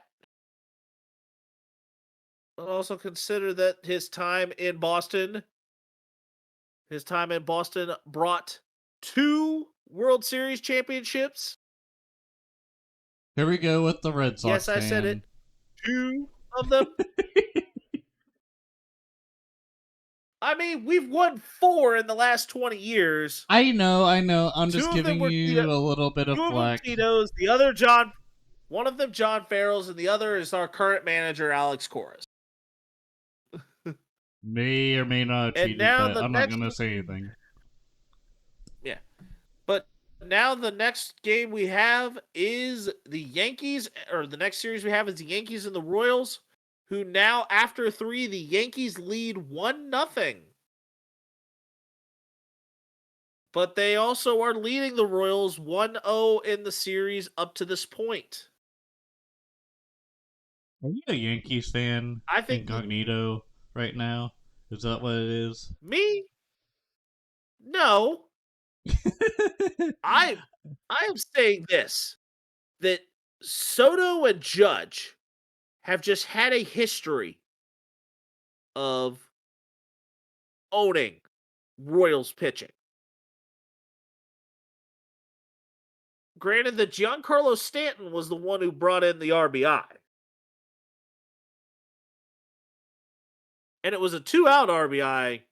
also consider that his time in Boston brought 2 World Series championships. Here we go with the Red Sox. Yes, I said it. 2 of them. I mean, we've won 4 in the last 20 years. I know. I'm 2 just of them giving were you a little bit of 2 of them flack. Tito's, one of them John Farrell's, and the other is our current manager, Alex Corras. May or may not have And cheated, now but the I'm not next- going to say anything. Yeah. But now the next game we have is the Yankees, or the next series we have is the Yankees and the Royals, who now, after 3, the Yankees lead 1-0. But they also are leading the Royals 1-0 in the series up to this point. Are you a Yankees fan? I think incognito right now. Is that what it is? me? No. I am saying this, that Soto and Judge have just had a history of owning Royals pitching. Granted that Giancarlo Stanton was the one who brought in the RBI. And it was a 2-out RBI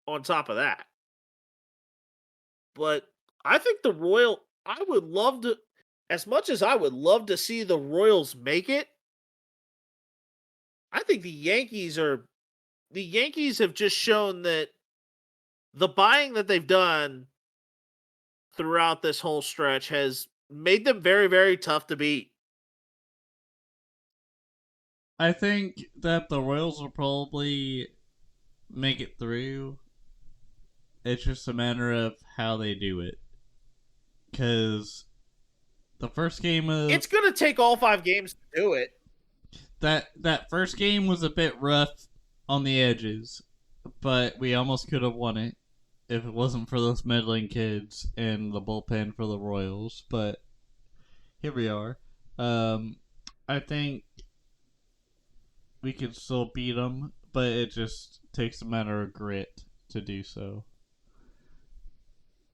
on top of that. But I think I would love to, as much as I would love to see the Royals make it, I think the Yankees have just shown that the buying that they've done throughout this whole stretch has made them very, very tough to beat. I think that the Royals will probably make it through. It's just a matter of how they do it. Because the first game of... It's going to take all 5 games to do it. That first game was a bit rough on the edges, but we almost could have won it if it wasn't for those meddling kids and the bullpen for the Royals. But here we are. I think we can still beat them, but it just takes a matter of grit to do so.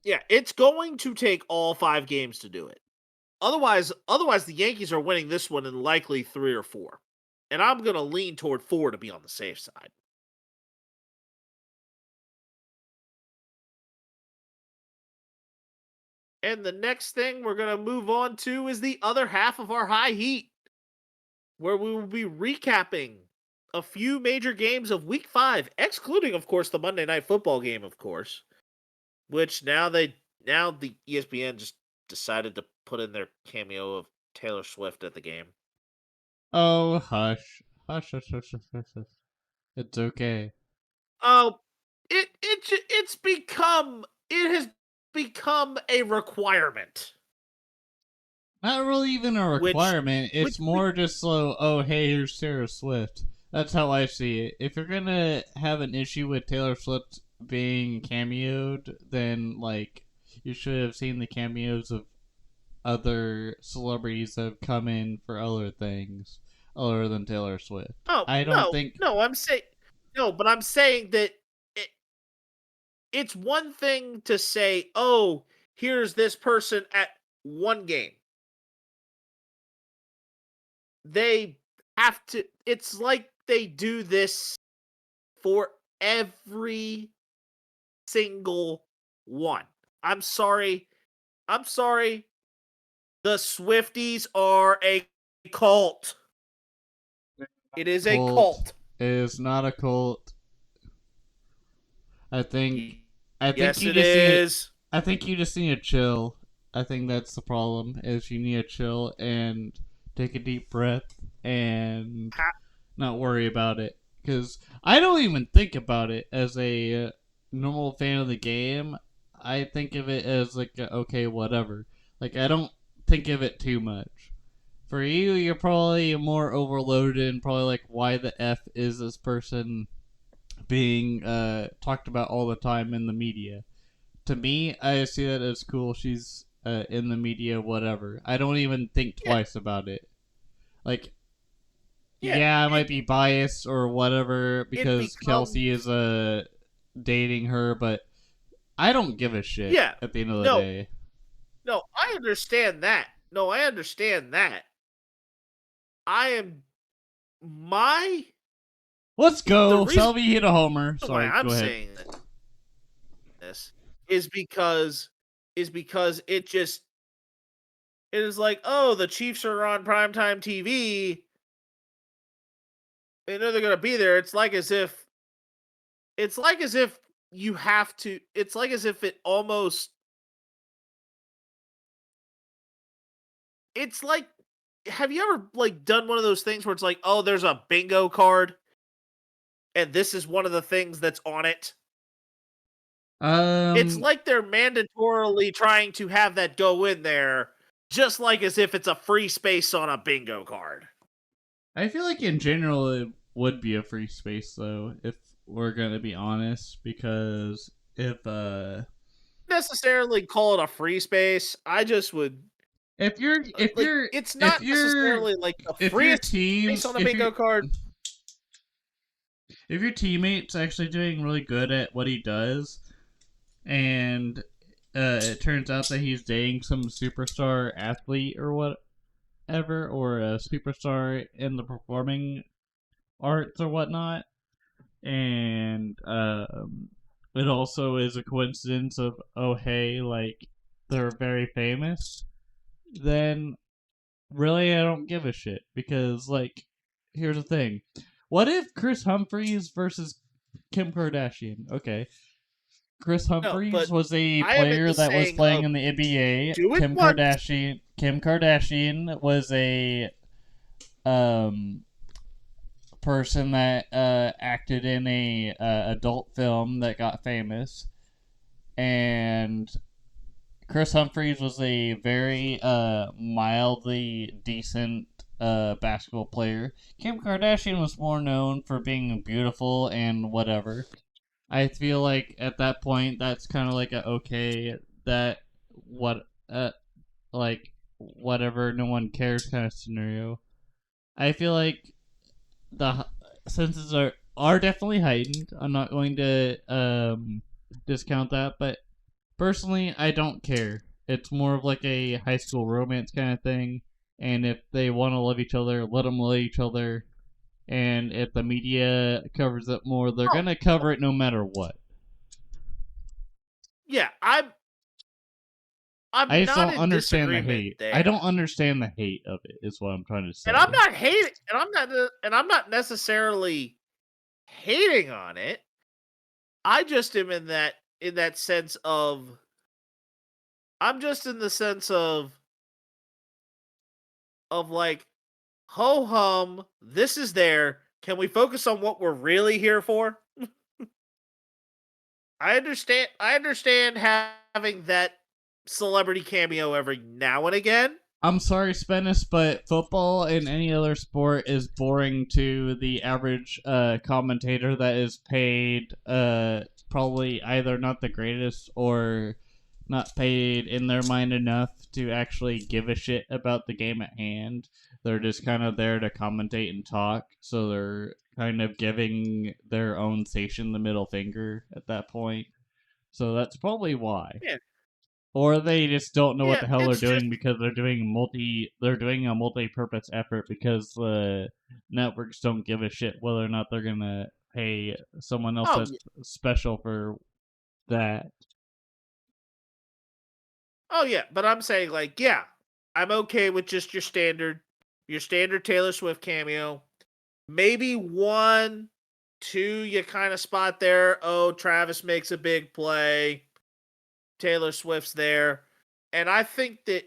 Yeah, it's going to take all 5 games to do it. Otherwise, the Yankees are winning this one in likely 3 or 4. And I'm going to lean toward 4 to be on the safe side. And the next thing we're going to move on to is the other half of our high heat, where we will be recapping a few major games of Week 5, excluding, of course, the Monday Night Football game, of course, which now the ESPN just decided to put in their cameo of Taylor Swift at the game. Oh, hush. Hush, hush, hush, hush, hush, hush. It's okay. Oh, it has become a requirement. Not really even a requirement. It's more just so, oh, hey, here's Taylor Swift. That's how I see it. If you're gonna have an issue with Taylor Swift being cameoed, then, like, you should have seen the cameos of other celebrities that have come in for other things other than Taylor Swift. Oh, I don't think. No, I'm saying no, but I'm saying that it's one thing to say, oh, here's this person at one game. They have to, it's like they do this for every single one. I'm sorry. The Swifties are a cult. It is a cult. It is not a cult. I think Yes, you it just is. I think you just need to chill. I think that's the problem. Is you need to chill and take a deep breath and not worry about it. Because I don't even think about it as a normal fan of the game. I think of it as like, okay, whatever. Like, I don't think of it too much. For you, you're probably more overloaded and probably like, why the F is this person being talked about all the time in the media? To me, I see that as cool. She's in the media, whatever. I don't even think twice about it. Like, I might be biased or whatever because Kelsey is dating her, but I don't give a shit at the end of the day. No, I understand that. Let's go. Selby hit a homer. Sorry, I'm go ahead. saying this is because it is like, oh, the Chiefs are on primetime TV. They know they're gonna be there. It's like as if you have to. It's like as if it almost. It's like, have you ever like done one of those things where it's like, oh, there's a bingo card, and this is one of the things that's on it. It's like they're mandatorily trying to have that go in there, just like as if it's a free space on a bingo card. I feel like in general it would be a free space though, if we're gonna be honest, because if necessarily call it a free space, I just would. It's not necessarily like the freest space on a bingo card. If your teammate's actually doing really good at what he does, and it turns out that he's dating some superstar athlete or whatever, or a superstar in the performing arts or whatnot, and it also is a coincidence of, oh hey, like, they're very famous, then really I don't give a shit. Because, like, here's the thing. What if Chris Humphries versus Kim Kardashian? Okay. Chris Humphries was a player that was playing in the NBA. Kim Kardashian was a person that acted in a adult film that got famous, and Chris Humphries was a very mildly decent basketball player. Kim Kardashian was more known for being beautiful and whatever. I feel like at that point that's kind of like like whatever, no one cares kind of scenario. I feel like the senses are definitely heightened. I'm not going to discount that, but personally, I don't care. It's more of like a high school romance kind of thing, and if they want to love each other, let them love each other. And if the media covers it more, they're gonna cover it no matter what. Yeah, I I'm just not don't in understand the disagreement hate. there. I don't understand the hate of it. Is what I'm trying to say. And I'm not hating, and I'm not necessarily hating on it. I just am in that sense of I'm just in the sense of like ho hum, this is there. Can we focus on what we're really here for? I understand having that celebrity cameo every now and again. I'm sorry, Spanish, but football and any other sport is boring to the average commentator that is paid probably either not the greatest or not paid in their mind enough to actually give a shit about the game at hand. They're just kind of there to commentate and talk, so they're kind of giving their own station the middle finger at that point. So that's probably why. Yeah. Or they just don't know what Yeah, the hell they're it's just doing because they're doing a multi-purpose effort because the networks don't give a shit whether or not they're gonna pay someone else oh that's special for that. oh yeah, but I'm saying like yeah, I'm okay with just your standard Taylor Swift cameo. Maybe one, two, you kind of spot there. Oh, Travis makes a big play. Taylor Swift's there, and I think that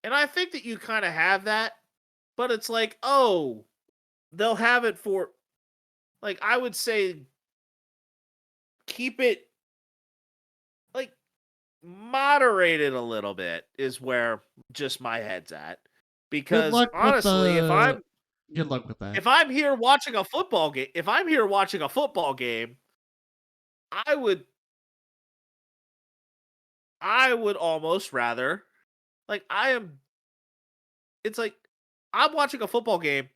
you kind of have that, but it's like oh, they'll have it for like I would say keep it like moderated a little bit is where just my head's at Good because luck with honestly the. Good luck with that. if I'm here watching a football game I would almost rather like I am it's like I'm watching a football game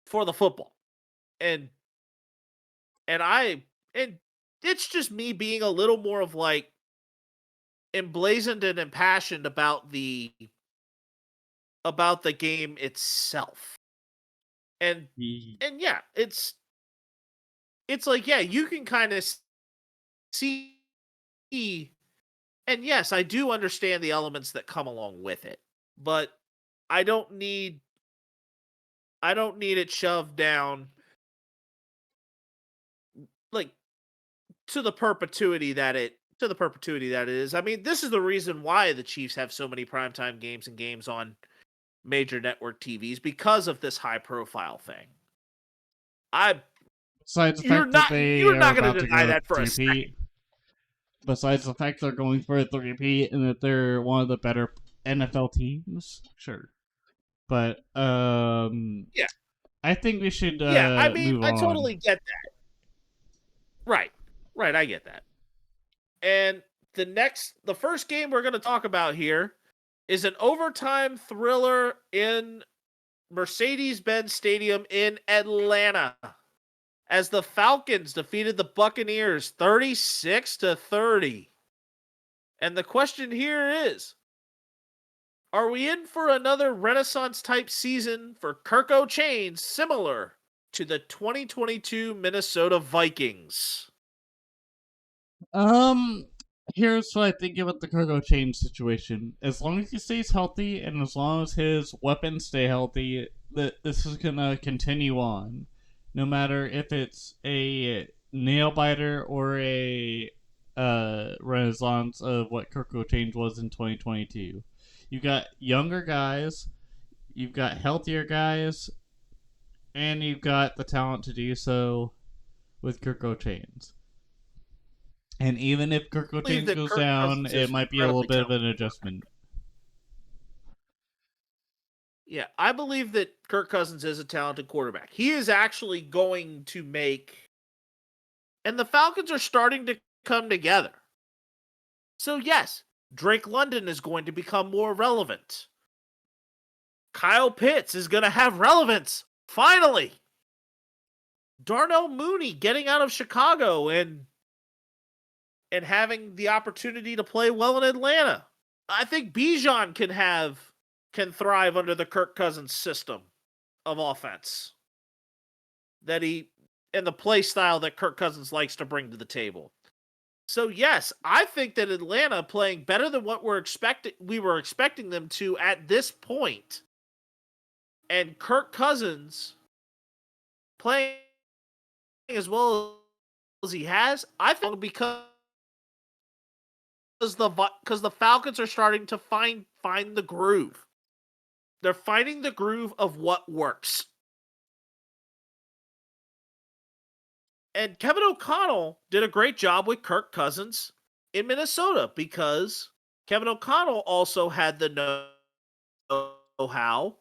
for the football and and I and it's just me being a little more of like emblazoned and impassioned about the game itself. And yeah, it's like yeah, you can kind of see and yes, I do understand the elements that come along with it. But I don't need it shoved down like to the perpetuity that it is. I mean, this is the reason why the Chiefs have so many primetime games and games on major network TVs because of this high profile thing. Besides the fact that they you're are not going about to to deny go that for a three-peat. second. Besides the fact they're going for a three-peat and that they're one of the better NFL teams, sure. But Yeah. I think we should Yeah, I mean, move I on. totally get that. Right. Right, I get that. And the first game we're going to talk about here is an overtime thriller in Mercedes-Benz Stadium in Atlanta as the Falcons defeated the Buccaneers 36-30. And the question here is, are we in for another Renaissance type season for Kirko Chains similar to the 2022 Minnesota Vikings? Here's what I think about the cargo chain situation. As long as he stays healthy and as long as his weapons stay healthy, this is gonna continue on. No matter if it's a nail biter or a renaissance of what Kirko Change was in 2022. You've got younger guys, you've got healthier guys, and you've got the talent to do so with Kirko Chains. And even if Kirko Chains goes down, it might be a little bit of an adjustment. Yeah, I believe that Kirk Cousins is a talented quarterback. He is actually going to make... And the Falcons are starting to come together. So yes, Drake London is going to become more relevant. Kyle Pitts is going to have relevance. Finally. Darnell Mooney getting out of Chicago and having the opportunity to play well in Atlanta. I think Bijan can thrive under the Kirk Cousins system of offense. And the play style that Kirk Cousins likes to bring to the table. So yes, I think that Atlanta playing better than what we were expecting them to at this point, and Kirk Cousins playing as well as he has, I think because the Falcons are starting to find the groove. They're finding the groove of what works. And Kevin O'Connell did a great job with Kirk Cousins in Minnesota because Kevin O'Connell also had the know-how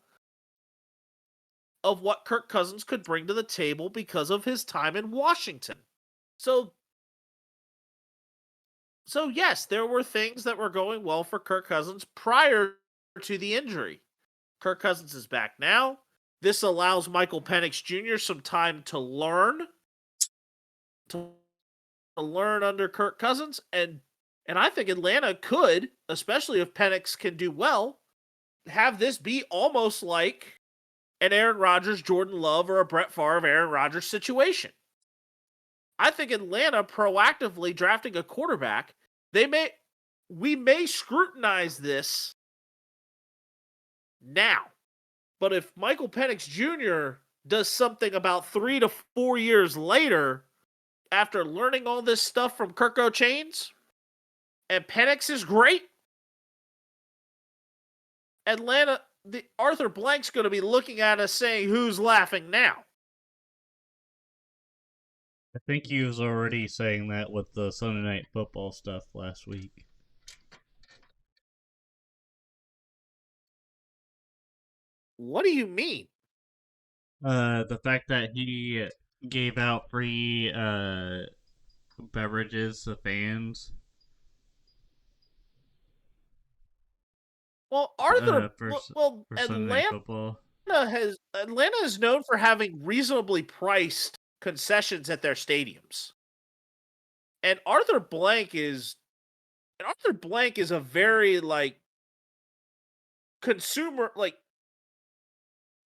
of what Kirk Cousins could bring to the table because of his time in Washington. So yes, there were things that were going well for Kirk Cousins prior to the injury. Kirk Cousins is back now. This allows Michael Penix Jr. some time to learn under Kirk Cousins, and I think Atlanta could, especially if Penix can do well, have this be almost like an Aaron Rodgers, Jordan Love, or a Brett Favre, Aaron Rodgers situation. I think Atlanta proactively drafting a quarterback, we may scrutinize this now, but if Michael Penix Jr. does something about 3 to 4 years later, after learning all this stuff from Kirko Chains, and Penix is great, Atlanta, the Arthur Blank's going to be looking at us saying, who's laughing now? I think he was already saying that with the Sunday Night Football stuff last week. What do you mean? The fact that he gave out free beverages to fans. Well, Arthur, For Atlanta is known for having reasonably priced concessions at their stadiums, and Arthur Blank is a very consumer,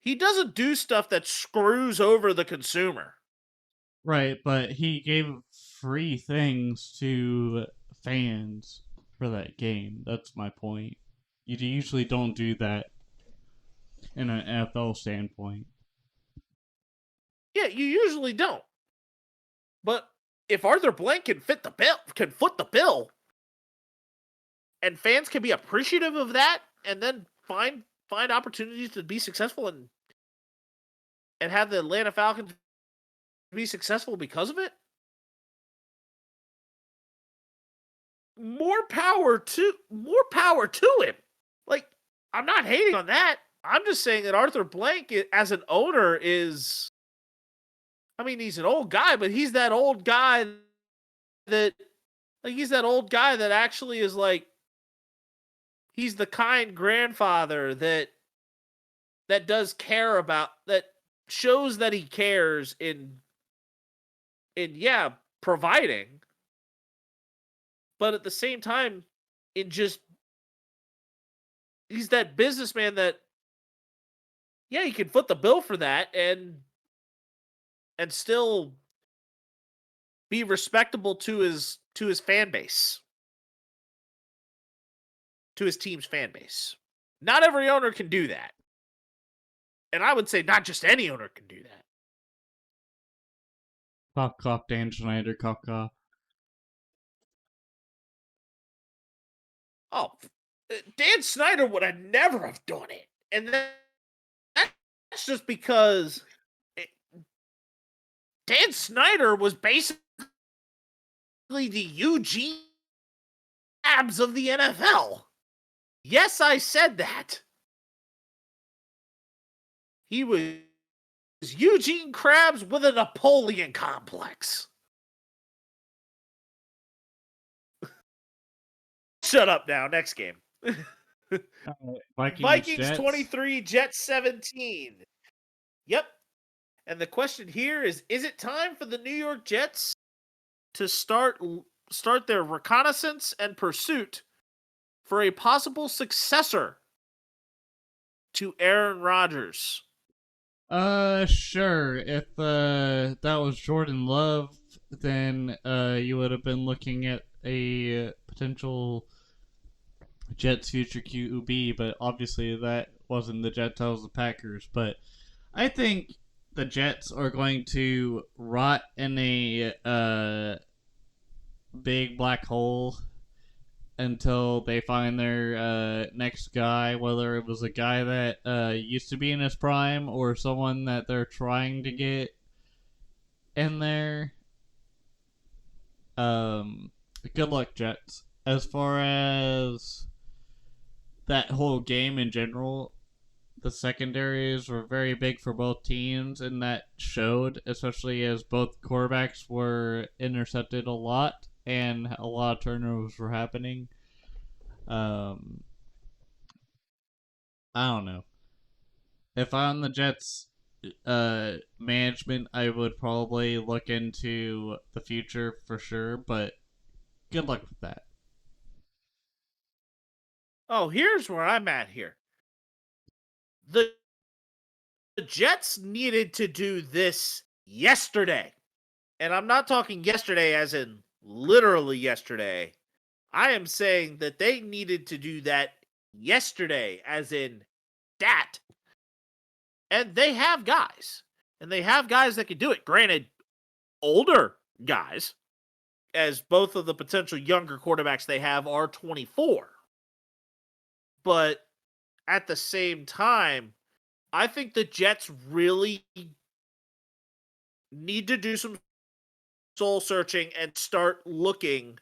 he doesn't do stuff that screws over the consumer. Right, but he gave free things to fans for that game. That's my point. You usually don't do that in an NFL standpoint. Yeah, you usually don't. But if Arthur Blank can foot the bill, and fans can be appreciative of that, and then find opportunities to be successful and have the Atlanta Falcons be successful because of it, more power to him. I'm not hating on that. I'm just saying that Arthur Blank, as an owner, he's an old guy, but he's that old guy that actually is he's the kind grandfather that does care about, that shows that he cares in providing, but at the same time, he's that businessman that, he can foot the bill for that and still be respectable to his fan base, to his team's fan base. Not every owner can do that. And I would say not just any owner can do that. Cough, cough, Dan Schneider, cough, cough. Oh, Dan Snyder would have never have done it. And that's just because Dan Snyder was basically the Eugene Krabs of the NFL. Yes, I said that. He was Eugene Krabs with a Napoleon complex. Shut up now. Next game. Vikings, Vikings Jets. 23, Jets 17. Yep. And the question here is it time for the New York Jets to start their reconnaissance and pursuit for a possible successor to Aaron Rodgers? Sure. If that was Jordan Love, then you would have been looking at a potential Jets future QB, but obviously that wasn't the Jets, that was the Packers. But I think the Jets are going to rot in a big black hole until they find their next guy, whether it was a guy that used to be in his prime or someone that they're trying to get in there. Good luck, Jets. As far as that whole game in general, the secondaries were very big for both teams, and that showed, especially as both quarterbacks were intercepted a lot and a lot of turnovers were happening. I don't know. If I'm the Jets management, I would probably look into the future for sure, but good luck with that. Oh, here's where I'm at here. The Jets needed to do this yesterday. And I'm not talking yesterday as in literally yesterday. I am saying that they needed to do that yesterday as in that. And they have guys. And they have guys that can do it. Granted, older guys, as both of the potential younger quarterbacks they have are 24. But at the same time, I think the Jets really need to do some soul searching and start looking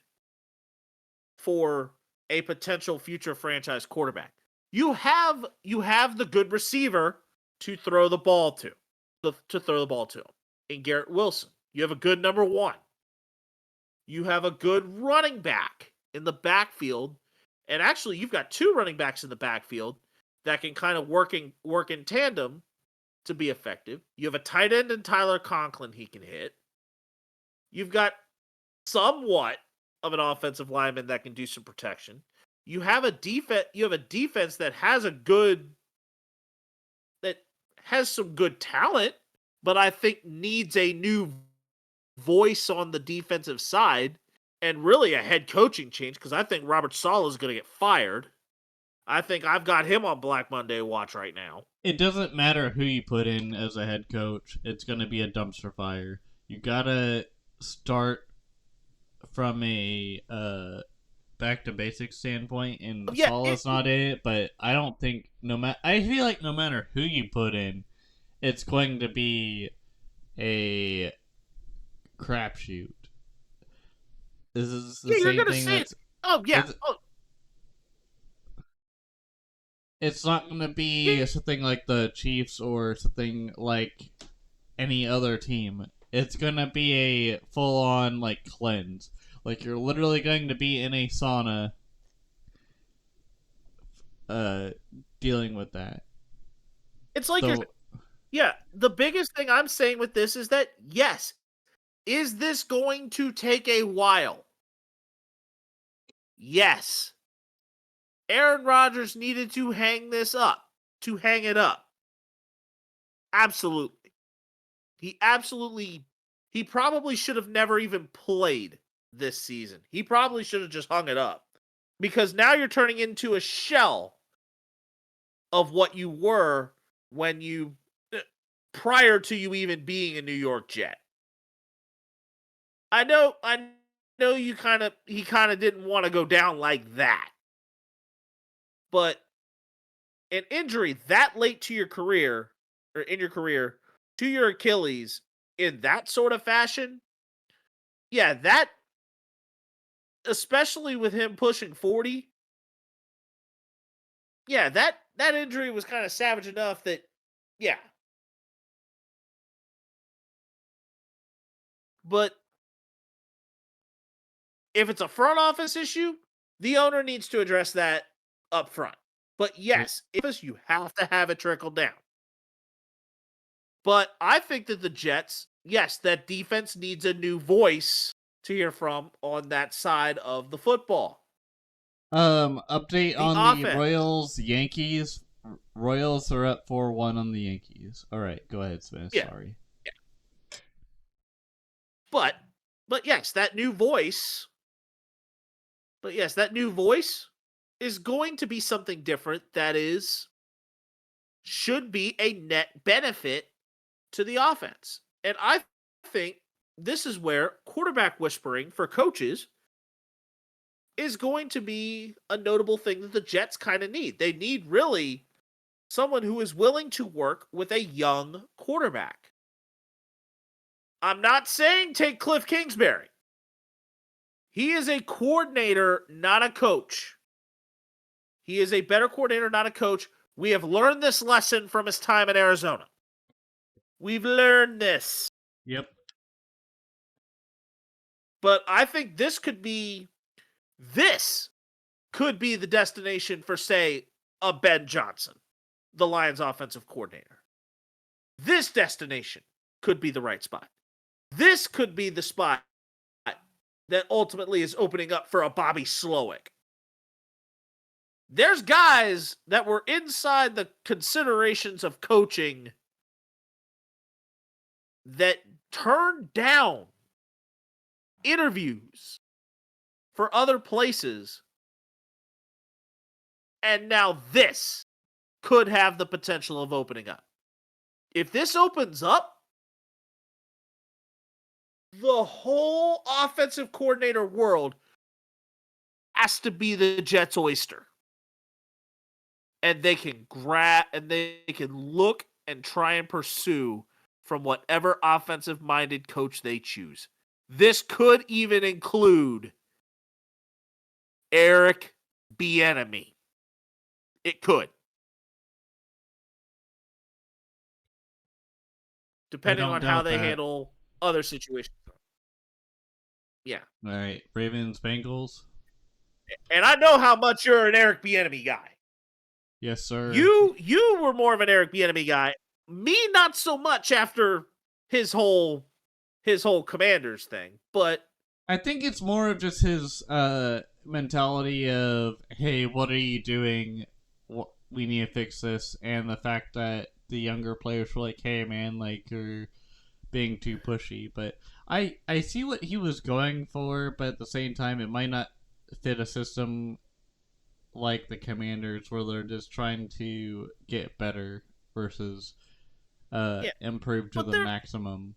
for a potential future franchise quarterback. You have the good receiver to throw the ball to in Garrett Wilson. You have a good number one. You have a good running back in the backfield. And actually, you've got two running backs in the backfield that can kind of work in tandem to be effective. You have a tight end in Tyler Conklin he can hit. You've got somewhat of an offensive lineman that can do some protection. You have a defense that has some good talent, but I think needs a new voice on the defensive side and really a head coaching change, because I think Robert Saleh is going to get fired. I think I've got him on Black Monday watch right now. It doesn't matter who you put in as a head coach, it's going to be a dumpster fire. You gotta start from a back to basics standpoint, and Saleh's not it, but I don't think I feel like no matter who you put in, it's going to be a crapshoot. This is the same thing that's... Oh, yeah. It's not going to be something like the Chiefs or something like any other team. It's going to be a full-on, like, cleanse. Like, you're literally going to be in a sauna dealing with that. It's like the biggest thing I'm saying with this is that, yes, is this going to take a while? Yes. Aaron Rodgers needed to hang it up. Absolutely. He probably should have never even played this season. He probably should have just hung it up. Because now you're turning into a shell of what you were prior to you even being a New York Jet. I know he kind of didn't want to go down like that. But an injury that late to your career, or in your career, to your Achilles in that sort of fashion, yeah, that, especially with him pushing 40, yeah, that injury was kind of savage enough that, yeah. But if it's a front office issue, the owner needs to address that up front. But yes, if you have to have it trickle down. But I think that the Jets, yes, that defense needs a new voice to hear from on that side of the football. Update The on the offense. Royals Yankees. Royals are up 4-1 on the Yankees. All right, go ahead, Smith. Yeah. Sorry. Yeah. But yes, that new voice. But yes, that new voice is going to be something different that should be a net benefit to the offense. And I think this is where quarterback whispering for coaches is going to be a notable thing that the Jets kind of need. They need really someone who is willing to work with a young quarterback. I'm not saying take Cliff Kingsbury. He is a coordinator, not a coach. He is a better coordinator, not a coach. We have learned this lesson from his time in Arizona. We've learned this. Yep. But I think this could be the destination for, say, a Ben Johnson, the Lions offensive coordinator. This destination could be the right spot. This could be the spot that ultimately is opening up for a Bobby Slowick. There's guys that were inside the considerations of coaching that turned down interviews for other places. And now this could have the potential of opening up. If this opens up, the whole offensive coordinator world has to be the Jets' oyster. And they can look and try and pursue from whatever offensive-minded coach they choose. This could even include Eric Bieniemy. It could. Depending on how they handle other situations. Yeah. All right, Ravens Bengals. And I know how much you're an Eric Bieniemy guy. Yes, sir. You were more of an Eric Bieniemy guy. Me, not so much after his whole Commanders thing. But I think it's more of just his mentality of, hey, what are you doing? We need to fix this, and the fact that the younger players were like, hey, man, like, you're being too pushy. But I see what he was going for, but at the same time, it might not fit a system like the Commanders, where they're just trying to get better versus improve to the maximum.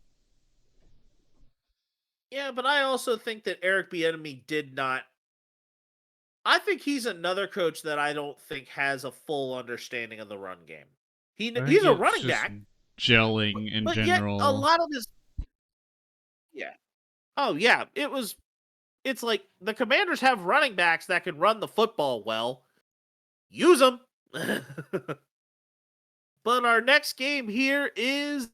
Yeah, but I also think that Eric Bieniemy did not. I think he's another coach that I don't think has a full understanding of the run game. He's a running back, gelling in general. Yet a lot of his. Yeah. Oh yeah, it's like the Commanders have running backs that can run the football well. Use them. But our next game here is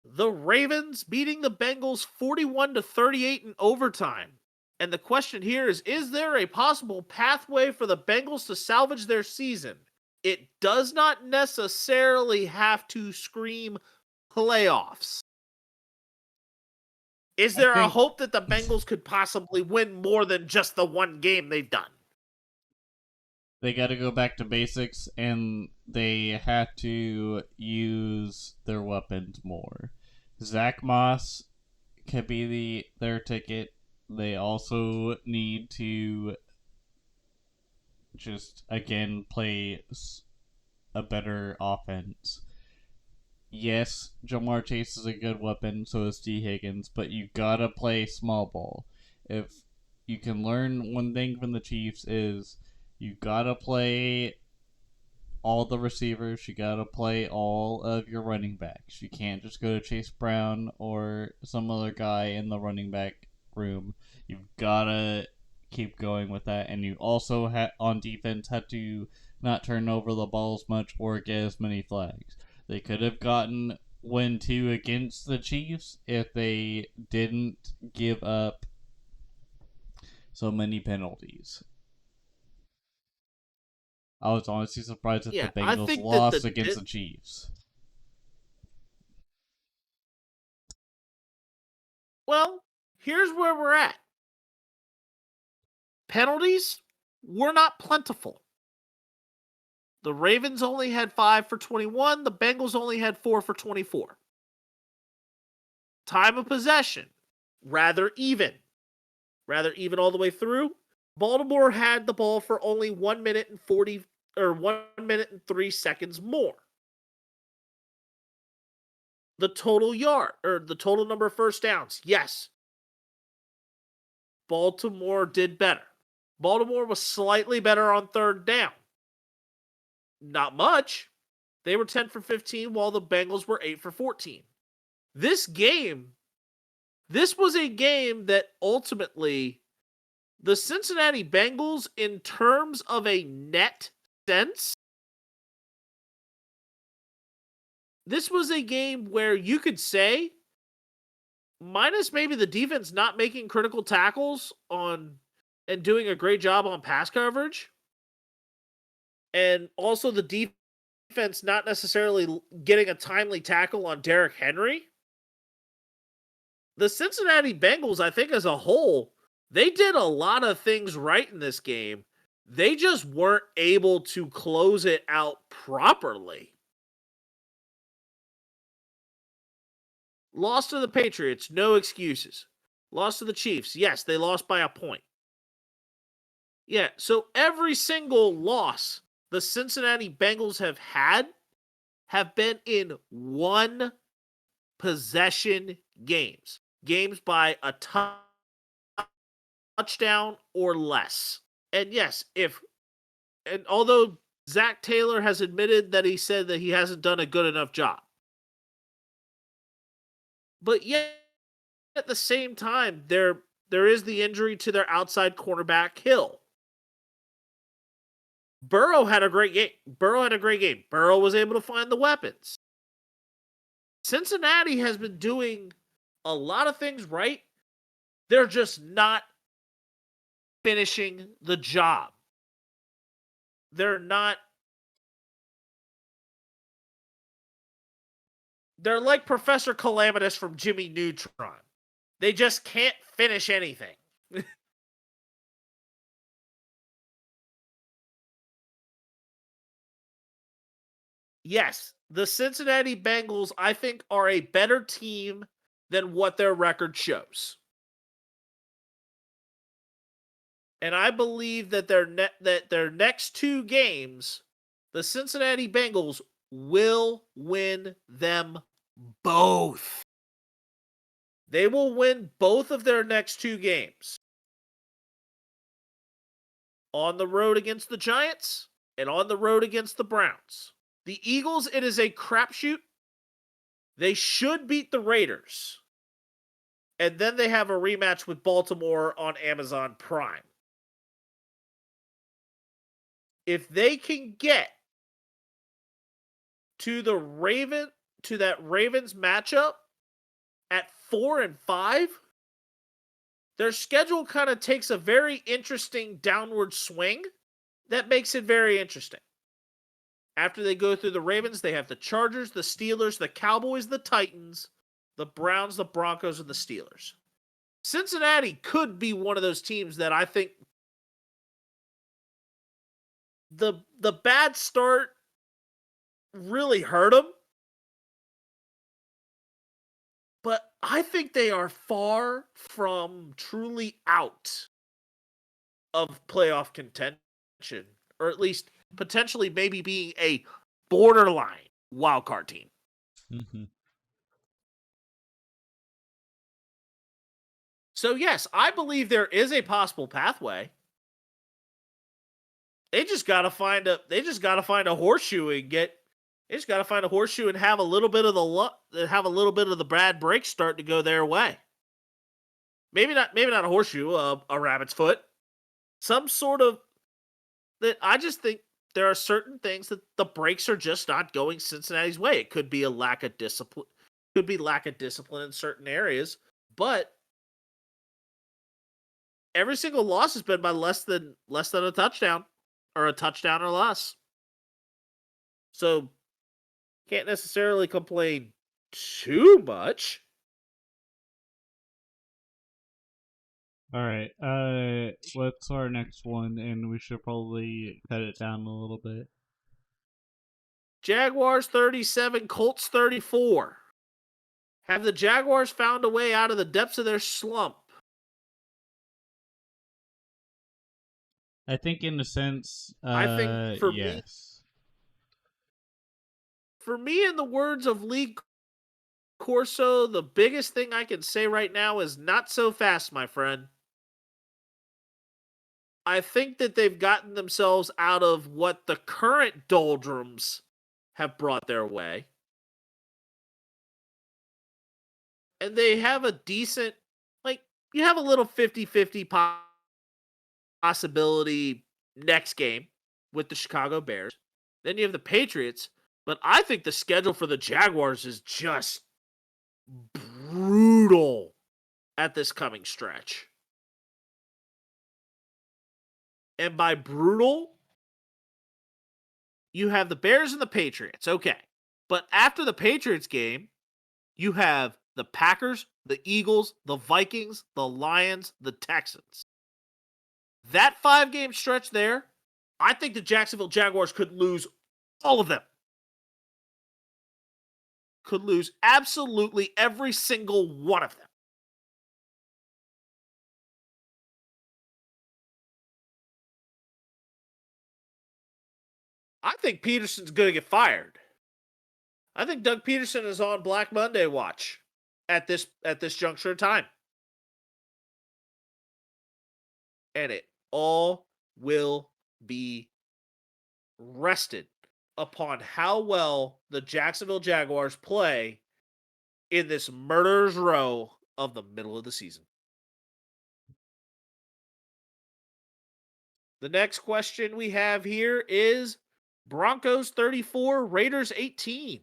the Ravens beating the Bengals 41-38 in overtime. And the question here is there a possible pathway for the Bengals to salvage their season? It does not necessarily have to scream playoffs. Is there a hope that the Bengals could possibly win more than just the one game they've done? They got to go back to basics, and they have to use their weapons more. Zach Moss could be their ticket. They also need to just, again, play a better offense. Yes, Jamar Chase is a good weapon, so is D. Higgins, but you gotta play small ball. If you can learn one thing from the Chiefs is you gotta play all the receivers. You gotta play all of your running backs. You can't just go to Chase Brown or some other guy in the running back room. You've gotta keep going with that. And you also, on defense, had to not turn over the ball as much or get as many flags. They could have gotten win 2 against the Chiefs if they didn't give up so many penalties. I was honestly surprised that Yeah, the I Bengals think that lost the against the Chiefs. Well, here's where we're at. Penalties were not plentiful. The Ravens only had 5 for 21. The Bengals only had 4 for 24. Time of possession, rather even. Rather even all the way through. Baltimore had the ball for only 1 minute and 1 minute and 3 seconds more. The total number of first downs, yes. Baltimore did better. Baltimore was slightly better on third down. Not much. They were 10 for 15 while the Bengals were 8 for 14. This was a game that ultimately the Cincinnati Bengals, in terms of a net sense, this was a game where you could say, minus maybe the defense not making critical tackles and doing a great job on pass coverage, and also the defense not necessarily getting a timely tackle on Derrick Henry, the Cincinnati Bengals, I think as a whole, they did a lot of things right in this game. They just weren't able to close it out properly. Lost to the Patriots, no excuses. Lost to the Chiefs, yes, they lost by a point. Yeah, so every single loss the Cincinnati Bengals have been in one possession games. Games by a touchdown or less. And yes, although Zach Taylor has admitted that he said that he hasn't done a good enough job. But yet, at the same time, there is the injury to their outside cornerback, Hill. Burrow had a great game. Burrow was able to find the weapons. Cincinnati has been doing a lot of things right. They're just not finishing the job. They're like Professor Calamitous from Jimmy Neutron. They just can't finish anything. Yes, the Cincinnati Bengals, I think, are a better team than what their record shows. And I believe that their next 2 games, the Cincinnati Bengals will win them both. They will win both of their next 2 games. On the road against the Giants and on the road against the Browns. The Eagles, it is a crapshoot. They should beat the Raiders. And then they have a rematch with Baltimore on Amazon Prime. If they can get to that Ravens matchup at 4-5, their schedule kind of takes a very interesting downward swing that makes it very interesting. After they go through the Ravens, they have the Chargers, the Steelers, the Cowboys, the Titans, the Browns, the Broncos, and the Steelers. Cincinnati could be one of those teams that I think the bad start really hurt them. But I think they are far from truly out of playoff contention, or at least potentially maybe being a borderline wildcard team. Mm-hmm. So yes, I believe there is a possible pathway. They just gotta find a horseshoe and have a little bit of the bad break start to go their way. Maybe not a horseshoe, a rabbit's foot. Some sort of that. I just think there are certain things that the breaks are just not going Cincinnati's way. It could be a lack of discipline. Could be lack of discipline in certain areas, but every single loss has been by less than a touchdown. or a touchdown or less. So can't necessarily complain too much. All right. What's our next one? And we should probably cut it down a little bit. Jaguars 37, Colts 34. Have the Jaguars found a way out of the depths of their slump? I think, in a sense, I think for yes. me, in the words of Lee Corso, the biggest thing I can say right now is not so fast, my friend. I think that they've gotten themselves out of what the current doldrums have brought their way. And they have a decent, you have a little 50-50 possibility next game with the Chicago Bears. Then you have the Patriots. But I think the schedule for the Jaguars is just brutal at this coming stretch. And by brutal, you have the Bears and the Patriots. Okay. But after the Patriots game, you have the Packers, the Eagles, the Vikings, the Lions, the Texans. That 5-game stretch there, I think the Jacksonville Jaguars could lose all of them. Could lose absolutely every single one of them. I think Peterson's going to get fired. I think Doug Peterson is on Black Monday watch at this juncture of time. And it all will be rested upon how well the Jacksonville Jaguars play in this murderer's row of the middle of the season. The next question we have here is Broncos 34, Raiders 18.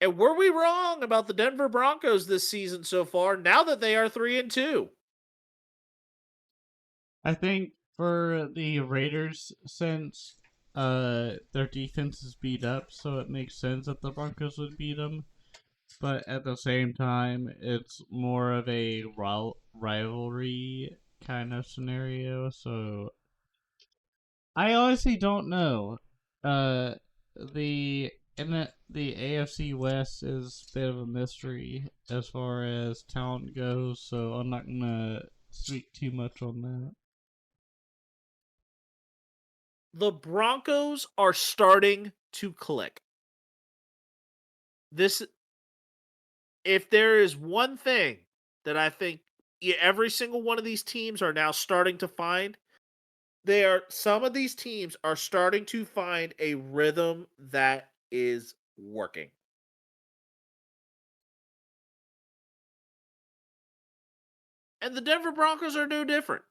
And were we wrong about the Denver Broncos this season so far, now that they are 3-2? I think for the Raiders, since their defense is beat up, so it makes sense that the Broncos would beat them. But at the same time, it's more of a rivalry kind of scenario, so I honestly don't know. The AFC West is a bit of a mystery as far as talent goes, so I'm not gonna speak too much on that. The Broncos are starting to click. If there is one thing that I think every single one of these teams are now starting to find, some of these teams are starting to find a rhythm that is working. And the Denver Broncos are no different.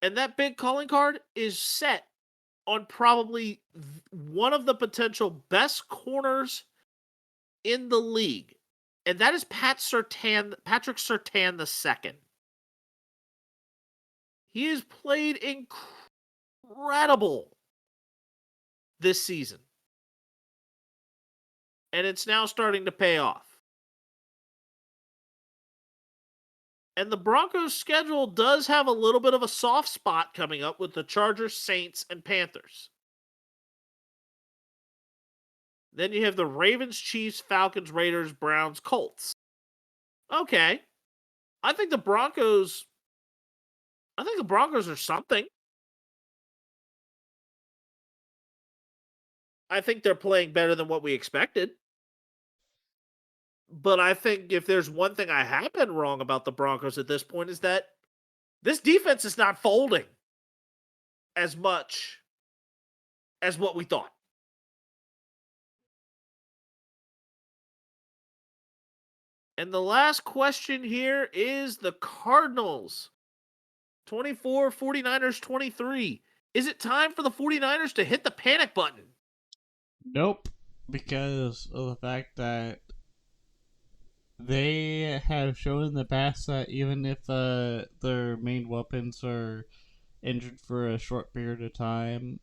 And that big calling card is set on probably one of the potential best corners in the league. And that is Patrick Surtain II. He has played incredible this season. And it's now starting to pay off. And the Broncos' schedule does have a little bit of a soft spot coming up with the Chargers, Saints, and Panthers. Then you have the Ravens, Chiefs, Falcons, Raiders, Browns, Colts. Okay. I think the Broncos are something. I think they're playing better than what we expected. But I think if there's one thing I have been wrong about the Broncos at this point is that this defense is not folding as much as what we thought. And the last question here is the Cardinals. 24, 49ers 23. Is it time for the 49ers to hit the panic button? Nope, because of the fact that they have shown in the past that even if their main weapons are injured for a short period of time,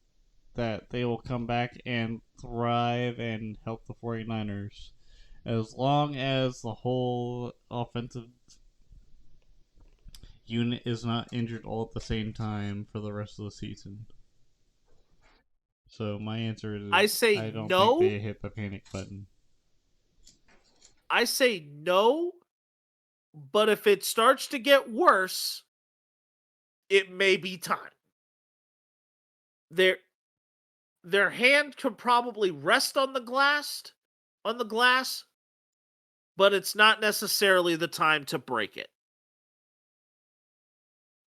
that they will come back and thrive and help the 49ers. As long as the whole offensive unit is not injured all at the same time for the rest of the season. So my answer is I say I don't think no. they hit the panic button. I say no, but if it starts to get worse, it may be time. Their hand could probably rest on the glass, but it's not necessarily the time to break it.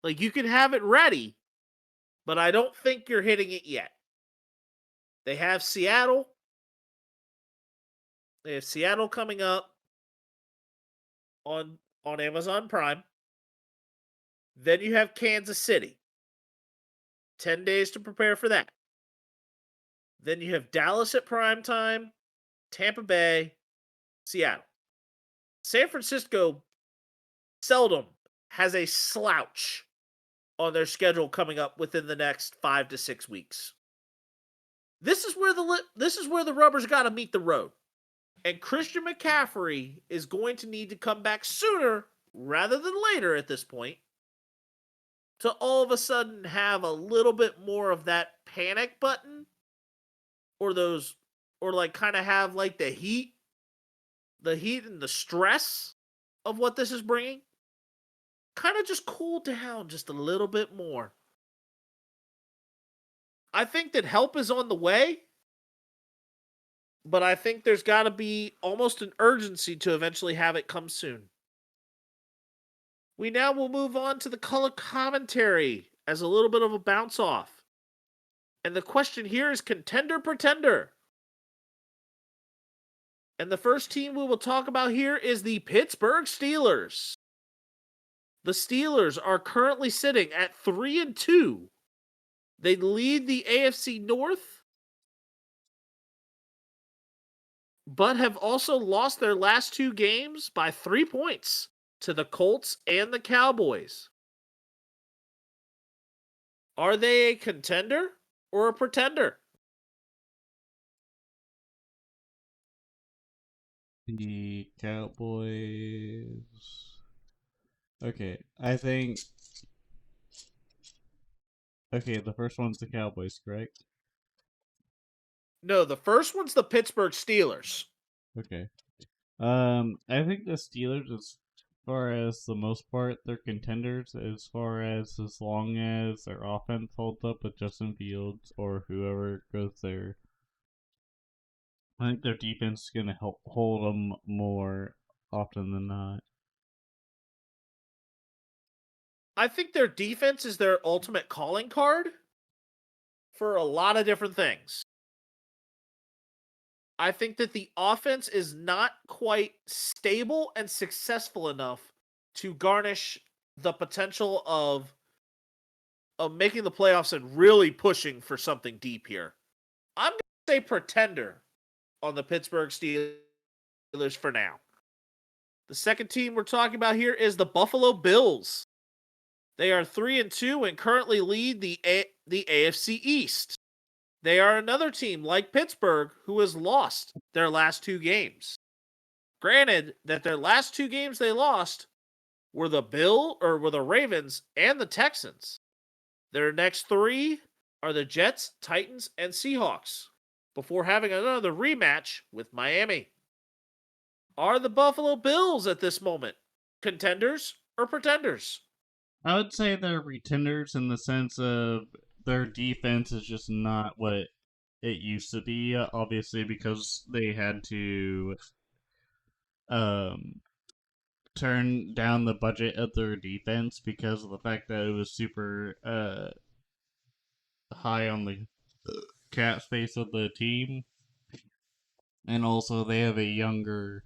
Like, you can have it ready, but I don't think you're hitting it yet. They have Seattle. They have Seattle coming up on Amazon Prime. Then you have Kansas City. 10 days to prepare for that. Then you have Dallas at prime time, Tampa Bay, Seattle. San Francisco seldom has a slouch on their schedule coming up within the next 5 to 6 weeks. This is where the rubber's got to meet the road. And Christian McCaffrey is going to need to come back sooner rather than later at this point to all of a sudden have a little bit more of that panic button, or like kind of have like the heat and the stress of what this is bringing kind of just cool down just a little bit more. I think that help is on the way, but I think there's got to be almost an urgency to eventually have it come soon. We now will move on to the color commentary as a little bit of a bounce off. And the question here is contender pretender. And the first team we will talk about here is the Pittsburgh Steelers. The Steelers are currently sitting at 3-2. They lead the AFC North, but have also lost their last 2 games by 3 points to the Colts and the Cowboys. Are they a contender or a pretender? The Cowboys. Okay, I think. Okay, the first one's the Cowboys, correct? No, the first one's the Pittsburgh Steelers. Okay. I think the Steelers, as far as the most part, they're contenders. As long as their offense holds up with Justin Fields or whoever goes there. I think their defense is gonna help hold them more often than not. I think their defense is their ultimate calling card for a lot of different things. I think that the offense is not quite stable and successful enough to garnish the potential of making the playoffs and really pushing for something deep here. I'm going to say pretender on the Pittsburgh Steelers for now. The second team we're talking about here is the Buffalo Bills. They are 3-2 and currently lead the AFC East. They are another team like Pittsburgh who has lost their last 2 games. Granted that their last 2 games they lost were the Ravens and the Texans. Their next 3 are the Jets, Titans, and Seahawks before having another rematch with Miami. Are the Buffalo Bills at this moment contenders or pretenders? I would say they're pretenders in the sense of their defense is just not what it used to be, obviously, because they had to turn down the budget of their defense because of the fact that it was super high on the cap space of the team. And also they have a younger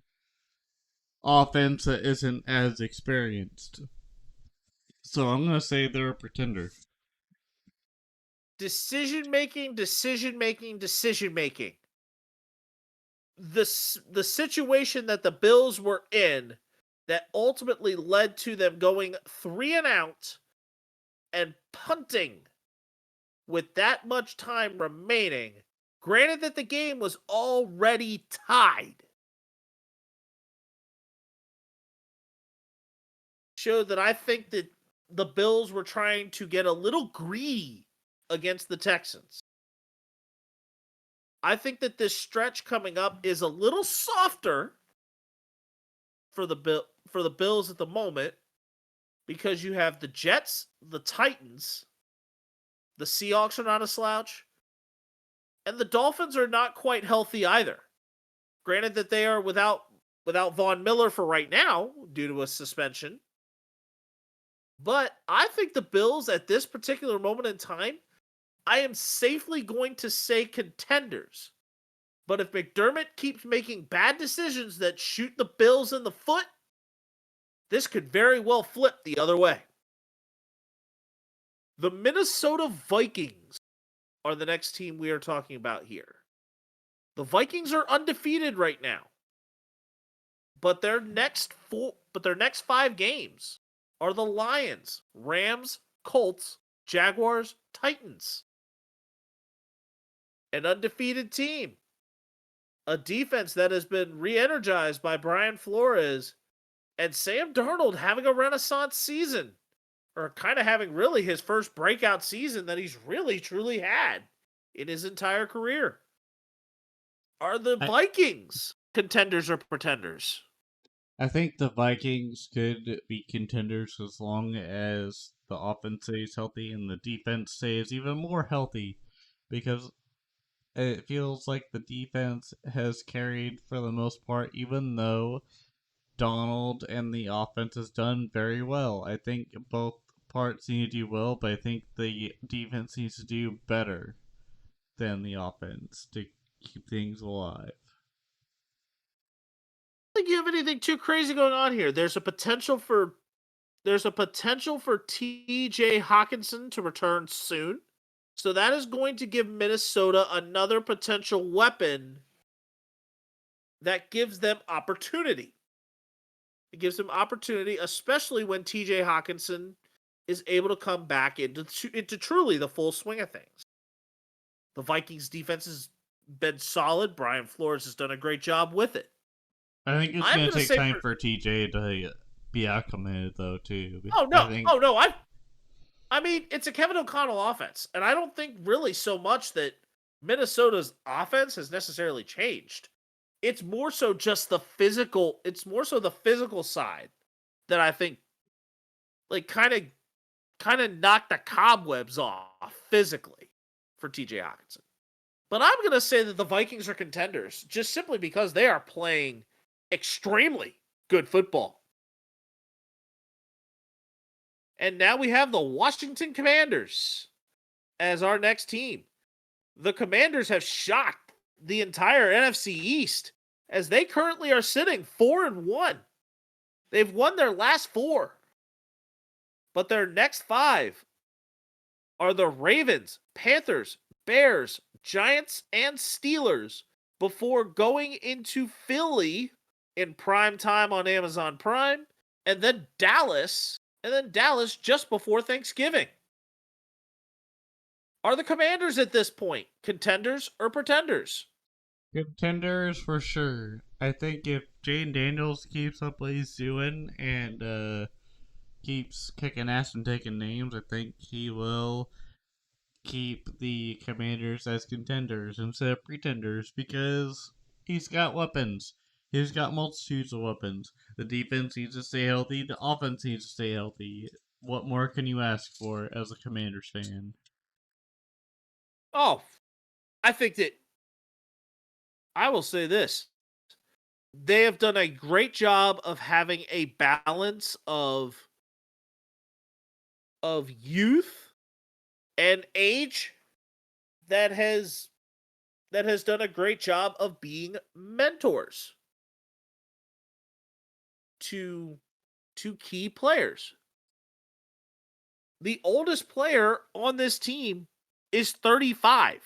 offense that isn't as experienced. So I'm going to say they're a pretender. Decision making. The situation that the Bills were in that ultimately led to them going 3-and-out and punting with that much time remaining, granted that the game was already tied, showed that I think that the Bills were trying to get a little greedy against the Texans. I think that this stretch coming up is a little softer for the Bills at the moment, because you have the Jets, the Titans, the Seahawks are not a slouch, and the Dolphins are not quite healthy either. Granted that they are without Von Miller for right now due to a suspension. But I think the Bills at this particular moment in time, I am safely going to say contenders. But if McDermott keeps making bad decisions that shoot the Bills in the foot, this could very well flip the other way. The Minnesota Vikings are the next team we are talking about here. The Vikings are undefeated right now. But their next 5 games are the Lions, Rams, Colts, Jaguars, Titans. An undefeated team. A defense that has been re-energized by Brian Flores, and Sam Darnold having a renaissance season, or kind of having really his first breakout season that he's really truly had in his entire career. Are the Vikings contenders or pretenders? I think the Vikings could be contenders as long as the offense stays healthy and the defense stays even more healthy, because it feels like the defense has carried for the most part, even though Donald and the offense has done very well. I think both parts need to do well, but I think the defense needs to do better than the offense to keep things alive. I don't think you have anything too crazy going on here. There's a potential for TJ Hawkinson to return soon. So that is going to give Minnesota another potential weapon that gives them opportunity. It gives them opportunity, especially when TJ Hawkinson is able to come back into truly the full swing of things. The Vikings defense has been solid. Brian Flores has done a great job with it. I think it's going to take time for TJ to be acclimated, though, too. Oh, no. I mean, it's a Kevin O'Connell offense, and I don't think really so much that Minnesota's offense has necessarily changed. It's more so just the physical. It's more so the physical side that I think, like, kind of knocked the cobwebs off physically for TJ Hawkinson. But I'm going to say that the Vikings are contenders just simply because they are playing extremely good football. And now we have the Washington Commanders as our next team. The Commanders have shocked the entire NFC East as they currently are sitting 4-1. They've won their last 4. But their next 5 are the Ravens, Panthers, Bears, Giants, and Steelers before going into Philly in prime time on Amazon Prime, and then Dallas just before Thanksgiving. Are the Commanders at this point contenders or pretenders? Contenders for sure. I think if Jane Daniels keeps up what he's doing and keeps kicking ass and taking names, I think he will keep the Commanders as contenders instead of pretenders, because he's got weapons. He's got multitudes of weapons. The defense needs to stay healthy. The offense needs to stay healthy. What more can you ask for as a Commanders fan? Oh, I think that I will say this. They have done a great job of having a balance of youth and age that has done a great job of being mentors to key players. The oldest player on this team is 35.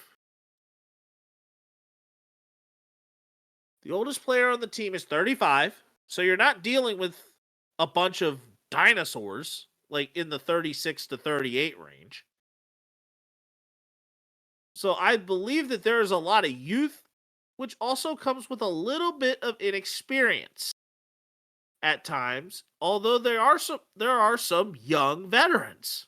The oldest player on the team is 35. So you're not dealing with a bunch of dinosaurs like in the 36 to 38 range. So I believe that there is a lot of youth, which also comes with a little bit of inexperience at times, although there are some young veterans.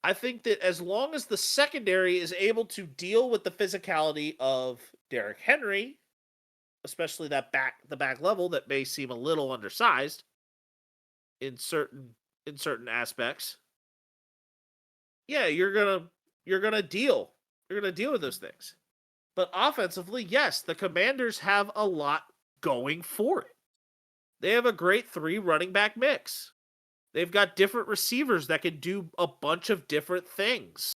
I think that as long as the secondary is able to deal with the physicality of Derrick Henry, especially the back level that may seem a little undersized in certain aspects, yeah, you're gonna deal with those things. But offensively, yes, the Commanders have a lot going for it. They have a great 3 running back mix. They've got different receivers that can do a bunch of different things.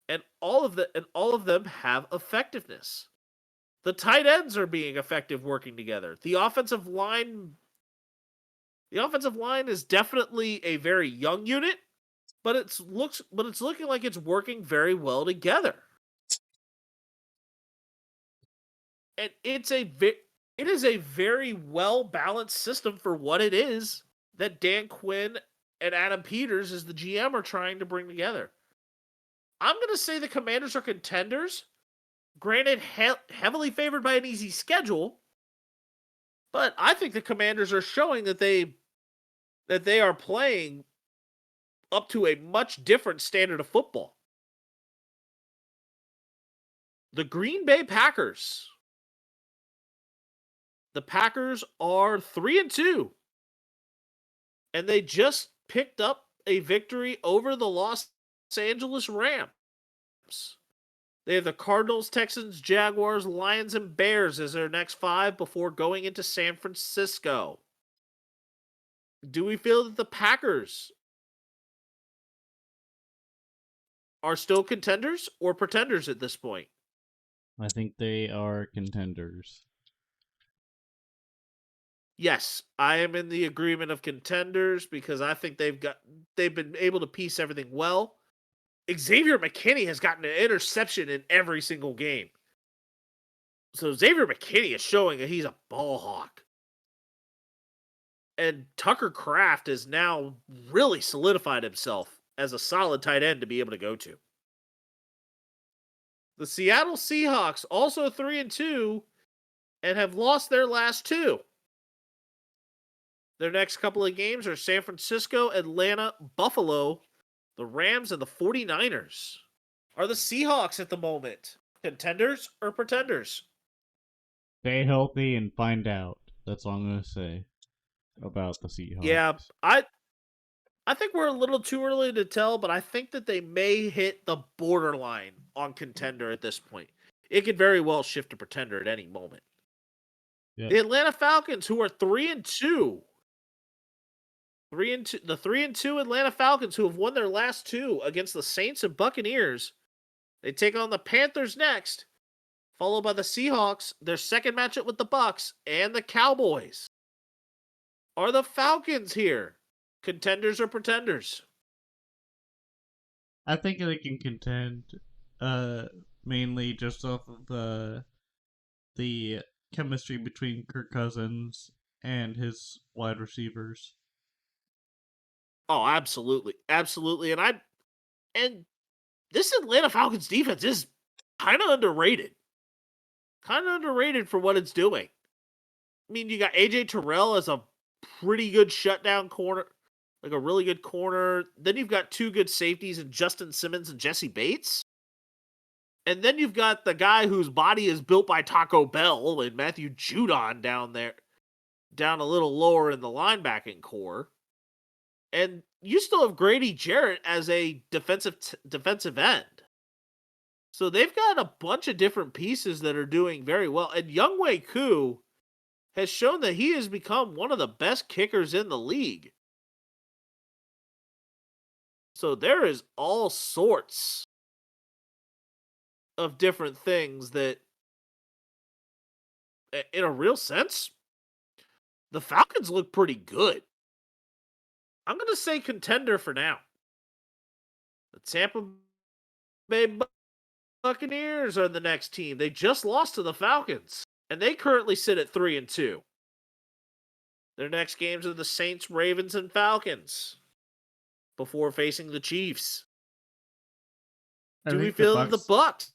And all of them have effectiveness. The tight ends are being effective working together. The offensive line is definitely a very young unit, but it's looking like it's working very well together. And it is a very well balanced system for what it is that Dan Quinn and Adam Peters as the GM are trying to bring together. I'm going to say the Commanders are contenders. Granted, heavily favored by an easy schedule, but I think the Commanders are showing that they are playing up to a much different standard of football. The Green Bay Packers. The Packers are 3-2. And they just picked up a victory over the Los Angeles Rams. They have the Cardinals, Texans, Jaguars, Lions, and Bears as their next 5 before going into San Francisco. Do we feel that the Packers are still contenders or pretenders at this point? I think they are contenders. Yes, I am in the agreement of contenders because I think they've been able to piece everything well. Xavier McKinney has gotten an interception in every single game. So Xavier McKinney is showing that he's a ball hawk. And Tucker Kraft has now really solidified himself as a solid tight end to be able to go to. The Seattle Seahawks also 3-2 and have lost their last 2. Their next couple of games are San Francisco, Atlanta, Buffalo, the Rams, and the 49ers. Are the Seahawks at the moment contenders or pretenders? Stay healthy and find out. That's all I'm going to say about the Seahawks. Yeah, I think we're a little too early to tell, but I think that they may hit the borderline on contender at this point. It could very well shift to pretender at any moment. Yep. The Atlanta Falcons, who are 3-2. The 3-2 Atlanta Falcons, who have won their last 2 against the Saints and Buccaneers. They take on the Panthers next, followed by the Seahawks, their second matchup with the Bucs, and the Cowboys. Are the Falcons here contenders or pretenders? I think they can contend, mainly just off of the chemistry between Kirk Cousins and his wide receivers. Oh, absolutely. Absolutely. And this Atlanta Falcons defense is kind of underrated. Kind of underrated for what it's doing. I mean, you got AJ Terrell as a pretty good shutdown corner, like a really good corner. Then you've got 2 good safeties in Justin Simmons and Jesse Bates. And then you've got the guy whose body is built by Taco Bell and Matthew Judon down a little lower in the linebacking core. And you still have Grady Jarrett as a defensive end. So they've got a bunch of different pieces that are doing very well. And Younghoe Koo has shown that he has become one of the best kickers in the league. So there is all sorts of different things that, in a real sense, the Falcons look pretty good. I'm going to say contender for now. The Tampa Bay Buccaneers are the next team. They just lost to the Falcons, and they currently sit at 3-2. Their next games are the Saints, Ravens, and Falcons before facing the Chiefs. Do we feel that the Bucks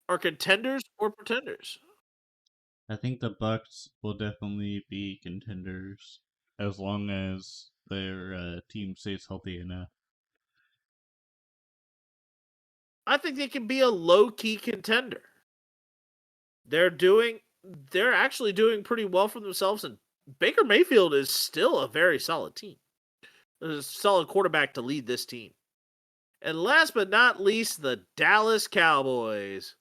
are contenders or pretenders? I think the Bucks will definitely be contenders as long as their team stays healthy enough. I think they can be a low-key contender. They're actually doing pretty well for themselves, and Baker Mayfield is still a very solid team. There's a solid quarterback to lead this team. And last but not least, the Dallas Cowboys.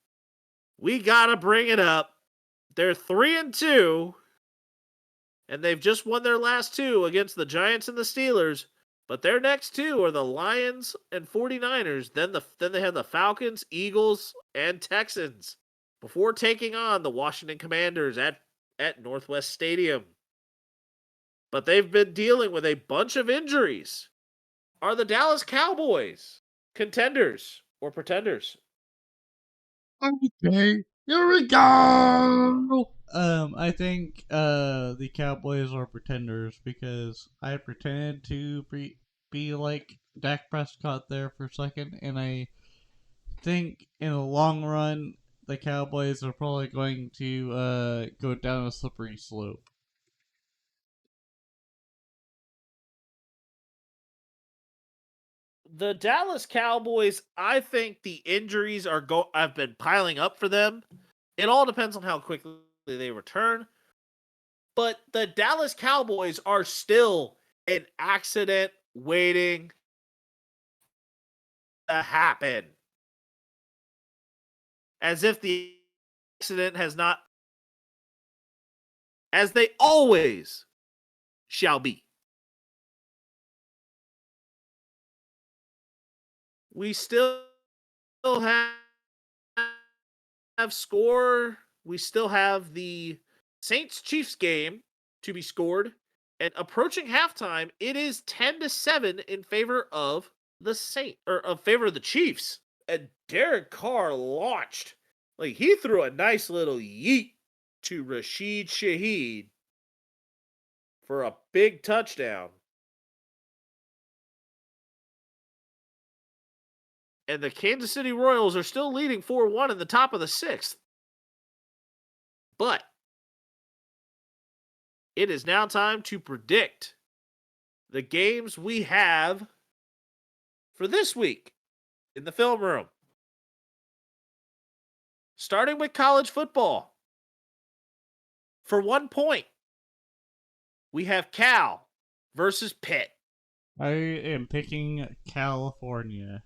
We gotta bring it up. They're 3-2, and they've just won their last two against the Giants and the Steelers. But their next two are the Lions and 49ers. Then they have the Falcons, Eagles, and Texans before taking on the Washington Commanders at Northwest Stadium. But they've been dealing with a bunch of injuries. Are the Dallas Cowboys contenders or pretenders? Okay, here we go. I think the Cowboys are pretenders because I pretended to be like Dak Prescott there for a second, and I think in the long run the Cowboys are probably going to go down a slippery slope. The Dallas Cowboys, I think the injuries have been piling up for them. It all depends on how quickly they return. But the Dallas Cowboys are still an accident waiting to happen. As if the accident has not, as they always shall be. We still have score. We still have the Saints Chiefs game to be scored. And approaching halftime, it is 10-7 in favor of the favor of the Chiefs. And Derek Carr launched. Like, he threw a nice little yeet to Rashid Shaheed for a big touchdown. And the Kansas City Royals are still leading 4-1 in the top of the sixth. But it is now time to predict the games we have for this week in the film room. Starting with college football. For 1 point, we have Cal versus Pitt. I am picking California.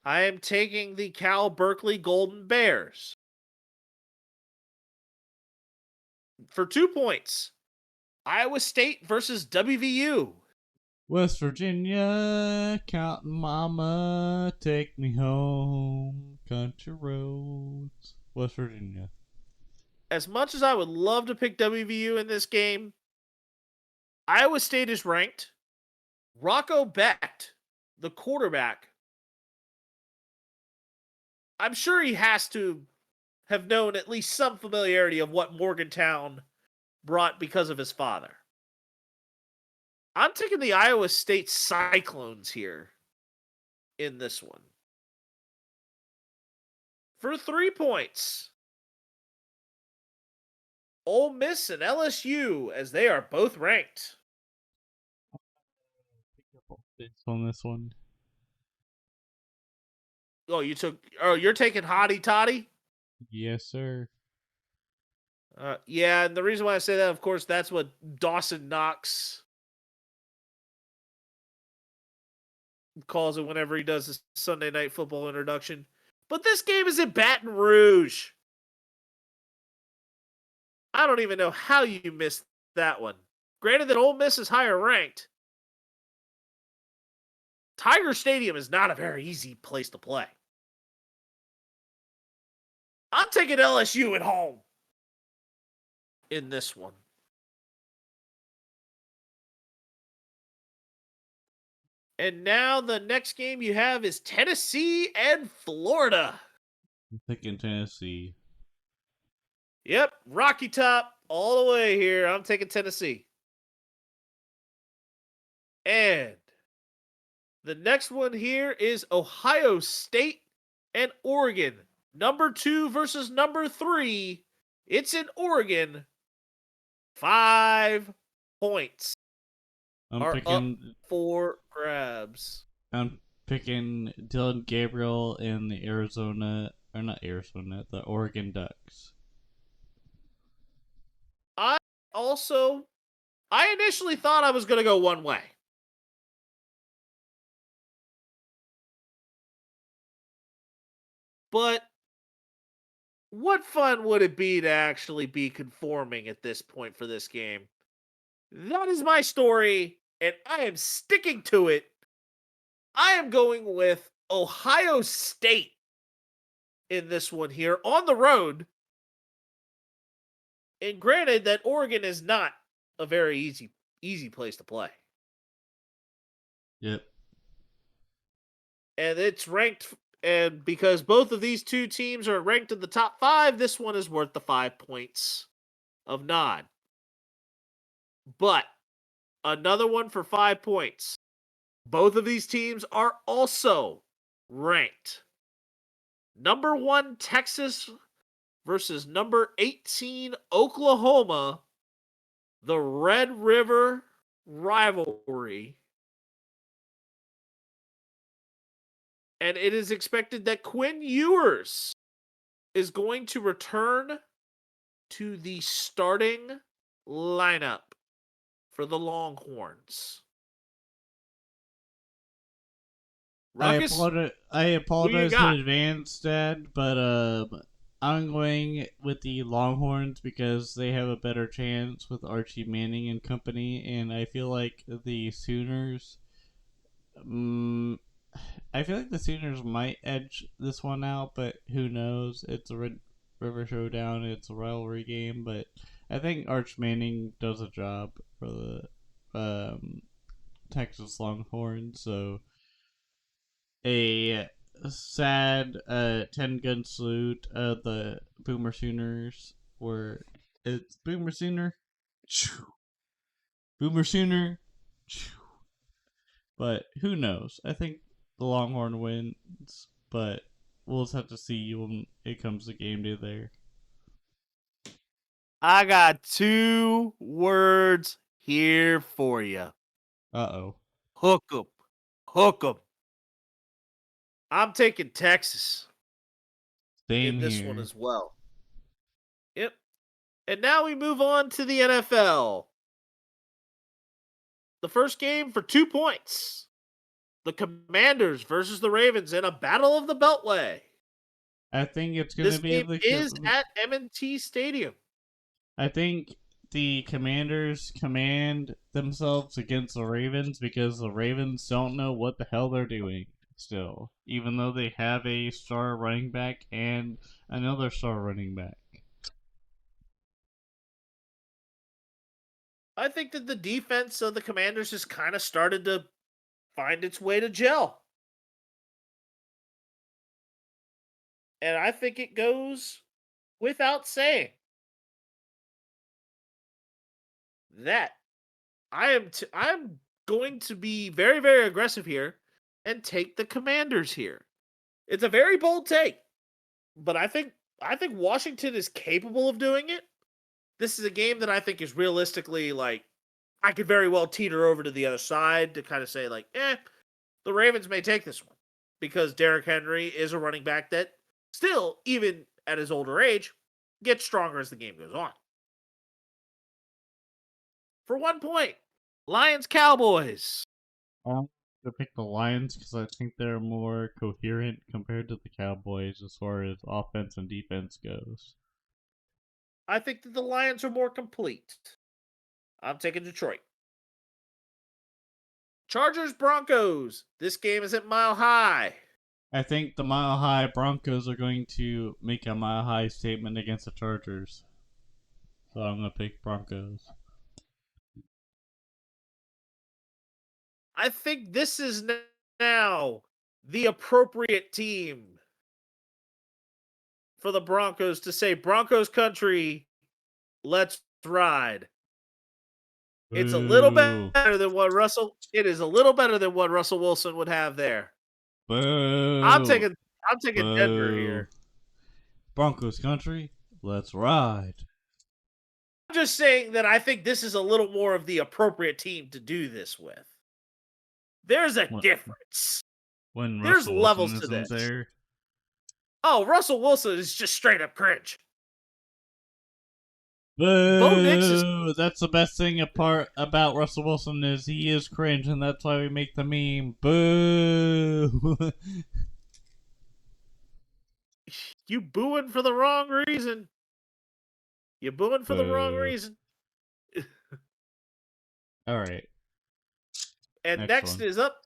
I am taking the Cal Berkeley Golden Bears. For 2 points, Iowa State versus WVU. West Virginia, Counting Mama, take me home, country roads. West Virginia. As much as I would love to pick WVU in this game, Iowa State is ranked. Rocco Becht, the quarterback, I'm sure he has to have known at least some familiarity of what Morgantown brought because of his father. I'm taking the Iowa State Cyclones here in this one. For 3 points, Ole Miss and LSU, as they are both ranked. On this one. You're taking Hottie Toddy? Yes, sir. Yeah, and the reason why I say that, of course, that's what Dawson Knox calls it whenever he does his Sunday Night Football introduction. But this game is in Baton Rouge. I don't even know how you missed that one. Granted that Ole Miss is higher ranked, Tiger Stadium is not a very easy place to play. I'm taking LSU at home in this one. And now the next game you have is Tennessee and Florida. I'm picking Tennessee. Yep, Rocky Top all the way here. I'm taking Tennessee. And the next one here is Ohio State and Oregon. Number 2 versus number 3. It's in Oregon. 5 points I'm are up picking. for grabs. I'm picking Dylan Gabriel in the the Oregon Ducks. I initially thought I was going to go one way. But what fun would it be to actually be conforming at this point for this game? That is my story, and I am sticking to it. I am going with Ohio State in this one here on the road. And granted that Oregon is not a very easy place to play. Yep. And it's ranked, and because both of these two teams are ranked in the top 5, this one is worth the 5 points of nod. But another one for 5 points. Both of these teams are also ranked. Number 1 Texas versus number 18 Oklahoma. The Red River rivalry. And it is expected that Quinn Ewers is going to return to the starting lineup for the Longhorns. Ruckus, I apologize in got? advance, Dad, but I'm going with the Longhorns because they have a better chance with Archie Manning and company, and I feel like the Sooners. I feel like the Sooners might edge this one out, but who knows? It's a Red River Showdown. It's a rivalry game, but I think Arch Manning does a job for the Texas Longhorns. So a sad 10-gun salute of the Boomer Sooners, where it's Boomer Sooner, Boomer Sooner. But who knows? I think the Longhorn wins, but we'll just have to see when it comes to game day there. I got 2 words here for you. Uh-oh. Hook 'em. Hook 'em. I'm taking Texas Same in this here. one as well. Yep. And now we move on to the NFL. The first game for 2 points. The Commanders versus the Ravens in a battle of the Beltway. I think it's going This to be game is at M&T Stadium. I think the Commanders command themselves against the Ravens because the Ravens don't know what the hell they're doing still, even though they have a star running back and another star running back. I think that the defense of the Commanders has kind of started to find its way to gel. And I think it goes without saying that I'm going to be very, very aggressive here and take the Commanders here. It's a very bold take, but I think Washington is capable of doing it. This is a game that I think is realistically like I could very well teeter over to the other side to kind of say like, the Ravens may take this one because Derrick Henry is a running back that still, even at his older age, gets stronger as the game goes on. For 1 point, Lions Cowboys. I'm going to pick the Lions because I think they're more coherent compared to the Cowboys as far as offense and defense goes. I think that the Lions are more complete. I'm taking Detroit. Chargers Broncos. This game is at Mile High. I think the Mile High Broncos are going to make a Mile High statement against the Chargers. So I'm going to pick Broncos. I think this is now the appropriate team for the Broncos to say, Broncos country, let's ride. It's a little Boo. better than what Russell. It is a little better than what Russell Wilson would have there. Boo. I'm taking Denver Boo. here. Broncos country, let's ride. I'm just saying that I think this is a little more of the appropriate team to do this with. There's a difference. When There's Russell levels Wilson to isn't this. there. Oh, Russell Wilson is just straight up cringe. Boo! is- That's the best thing about Russell Wilson is he is cringe, and that's why we make the meme. Boo! You booing for the wrong reason. You booing for the wrong Boo. reason. All right. And Next next one. is up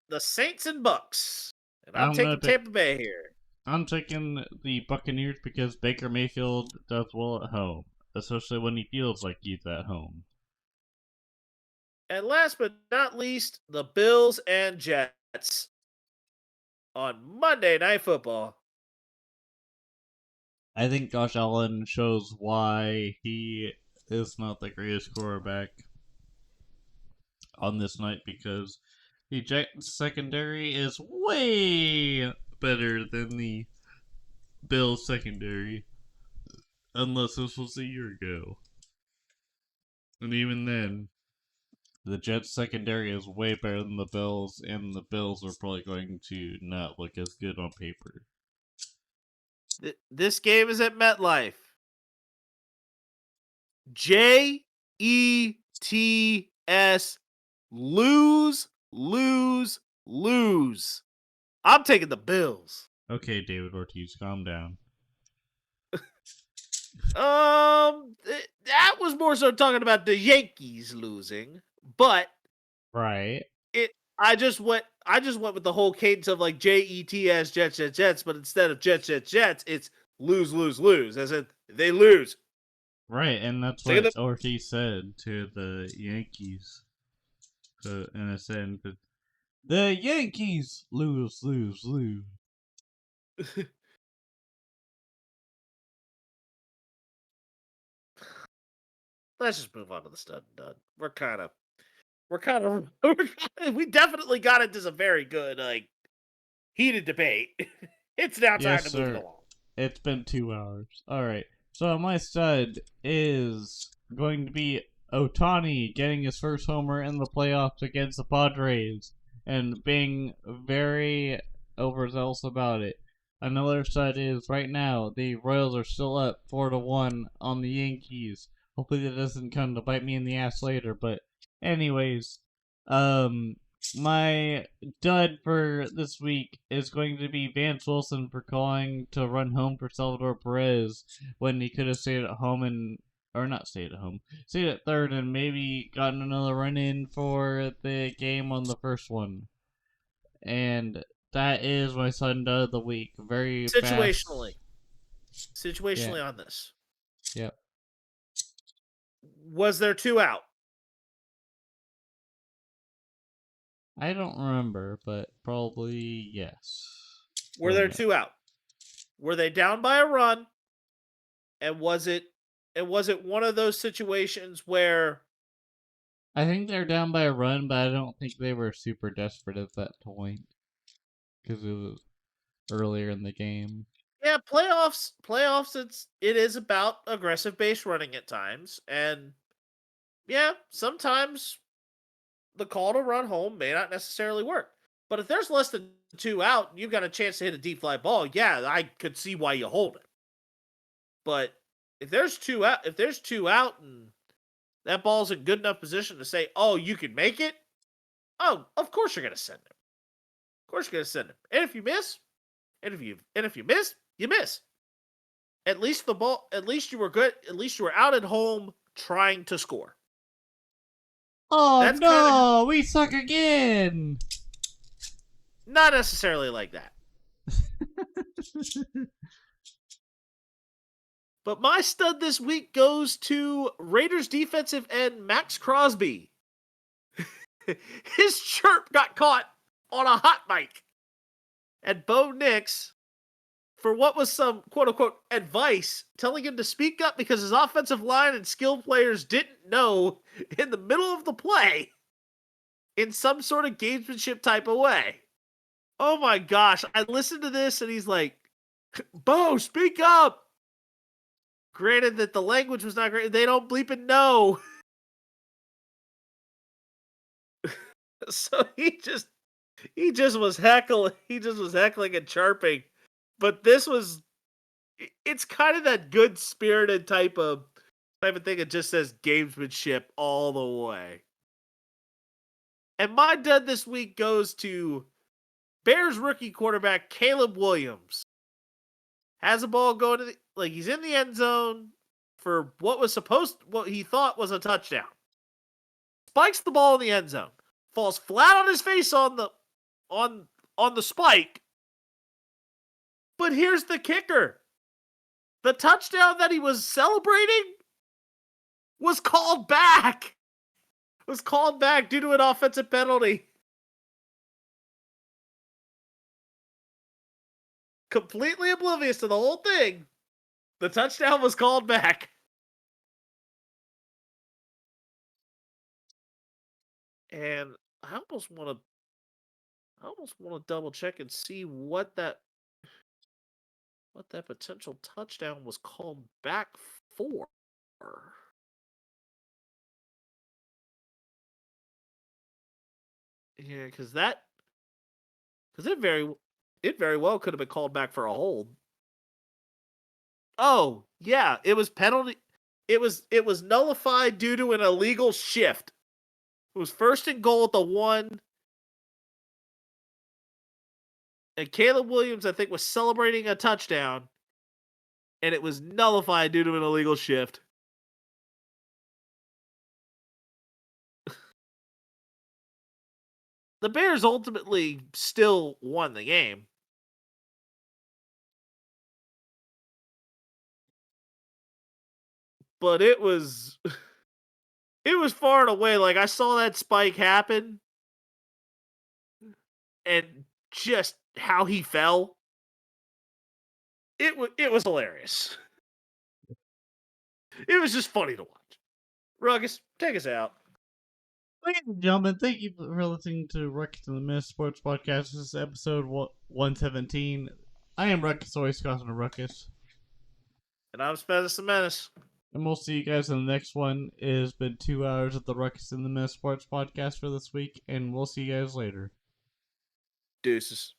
the Saints and Bucks. And I'm I'm gonna taking Tampa Bay here. I'm taking the Buccaneers because Baker Mayfield does well at home, especially when he feels like he's at home. And last but not least, the Bills and Jets on Monday Night Football. I think Josh Allen shows why he is not the greatest quarterback on this night because the Jets secondary is way better than the Bills secondary. Unless this was a year ago. And even then, the Jets secondary is way better than the Bills, and the Bills are probably going to not look as good on paper. This game is at MetLife. Jets. Lose, lose, lose. I'm taking the Bills. Okay, David Ortiz, calm down. That was more so talking about the Yankees losing, but Right. I just went with the whole cadence of like Jets, Jets, but instead of Jets, it's lose, lose, lose, as in they lose. Right, and that's Take what the- Ortiz said to the Yankees. So, in a sense, the Yankees lose, lose, lose. Let's just move on to the stud and dud. We definitely got into some very good, like, heated debate. It's now time Yes, to move sir. it along. It's been 2 hours. Alright, so my stud is going to be Otani getting his first homer in the playoffs against the Padres and being very overzealous about it. Another stud is right now the Royals are still up 4-1 on the Yankees. Hopefully that doesn't come to bite me in the ass later, but anyways, my dud for this week is going to be Vance Wilson for calling to run home for Salvador Perez when he could have stayed at home stayed at third and maybe gotten another run in for the game on the first one. And that is my sudden dud of the week. Very Situationally Yeah. on this. Yep. Was there 2 out? I don't remember, but probably yes. Were there 2 out? Were they down by a run? And was it one of those situations where I think they're down by a run, but I don't think they were super desperate at that point because it was earlier in the game. yeah, playoffs it is about aggressive base running at times, and yeah, sometimes the call to run home may not necessarily work. But if there's less than 2 out and you've got a chance to hit a deep fly ball, yeah, I could see why you hold it. But if there's 2 out and that ball's in good enough position to say, "Oh, you can make it," oh, of course you're gonna send him. Of course you're gonna send him. And if you miss, you miss. At least you were good. At least you were out at home trying to score. Oh That's no, we suck again! Not necessarily like that. But my stud this week goes to Raiders defensive end Max Crosby. His chirp got caught on a hot mic. And Bo Nix, for what was some quote-unquote advice, telling him to speak up because his offensive line and skilled players didn't know in the middle of the play in some sort of gamesmanship type of way. Oh my gosh. I listened to this and he's like, Bo, speak up. Granted that the language was not great. They don't bleep and know. So he just was heckling. He just was heckling and chirping. But it's kind of that good spirited type of thing. It just says gamesmanship all the way. And my dud this week goes to Bears rookie quarterback Caleb Williams. Has a ball going to he's in the end zone for what he thought was a touchdown. Spikes the ball in the end zone. Falls flat on his face on the spike. But here's the kicker. The touchdown that he was celebrating was called back. Was called back due to an offensive penalty. Completely oblivious to the whole thing. The touchdown was called back. And I almost want to double check and see what that potential touchdown was called back for. Yeah, because it very well could have been called back for a hold. Oh, yeah, it was penalty. It was nullified due to an illegal shift. It was first and goal at the 1. And Caleb Williams, I think, was celebrating a touchdown. And it was nullified due to an illegal shift. The Bears ultimately still won the game. But it was far and away, I saw that spike happen and just how he fell. It was hilarious. It was just funny to watch. Ruckus, take us out. Ladies and gentlemen, thank you for listening to Ruckus and The Menace Sports Podcast. This is episode 117. I am Ruckus, always causing a ruckus. And I'm Ruckus and The Menace. And we'll see you guys in the next one. It has been 2 hours of the Ruckus and The Menace Sports Podcast for this week, and we'll see you guys later. Deuces.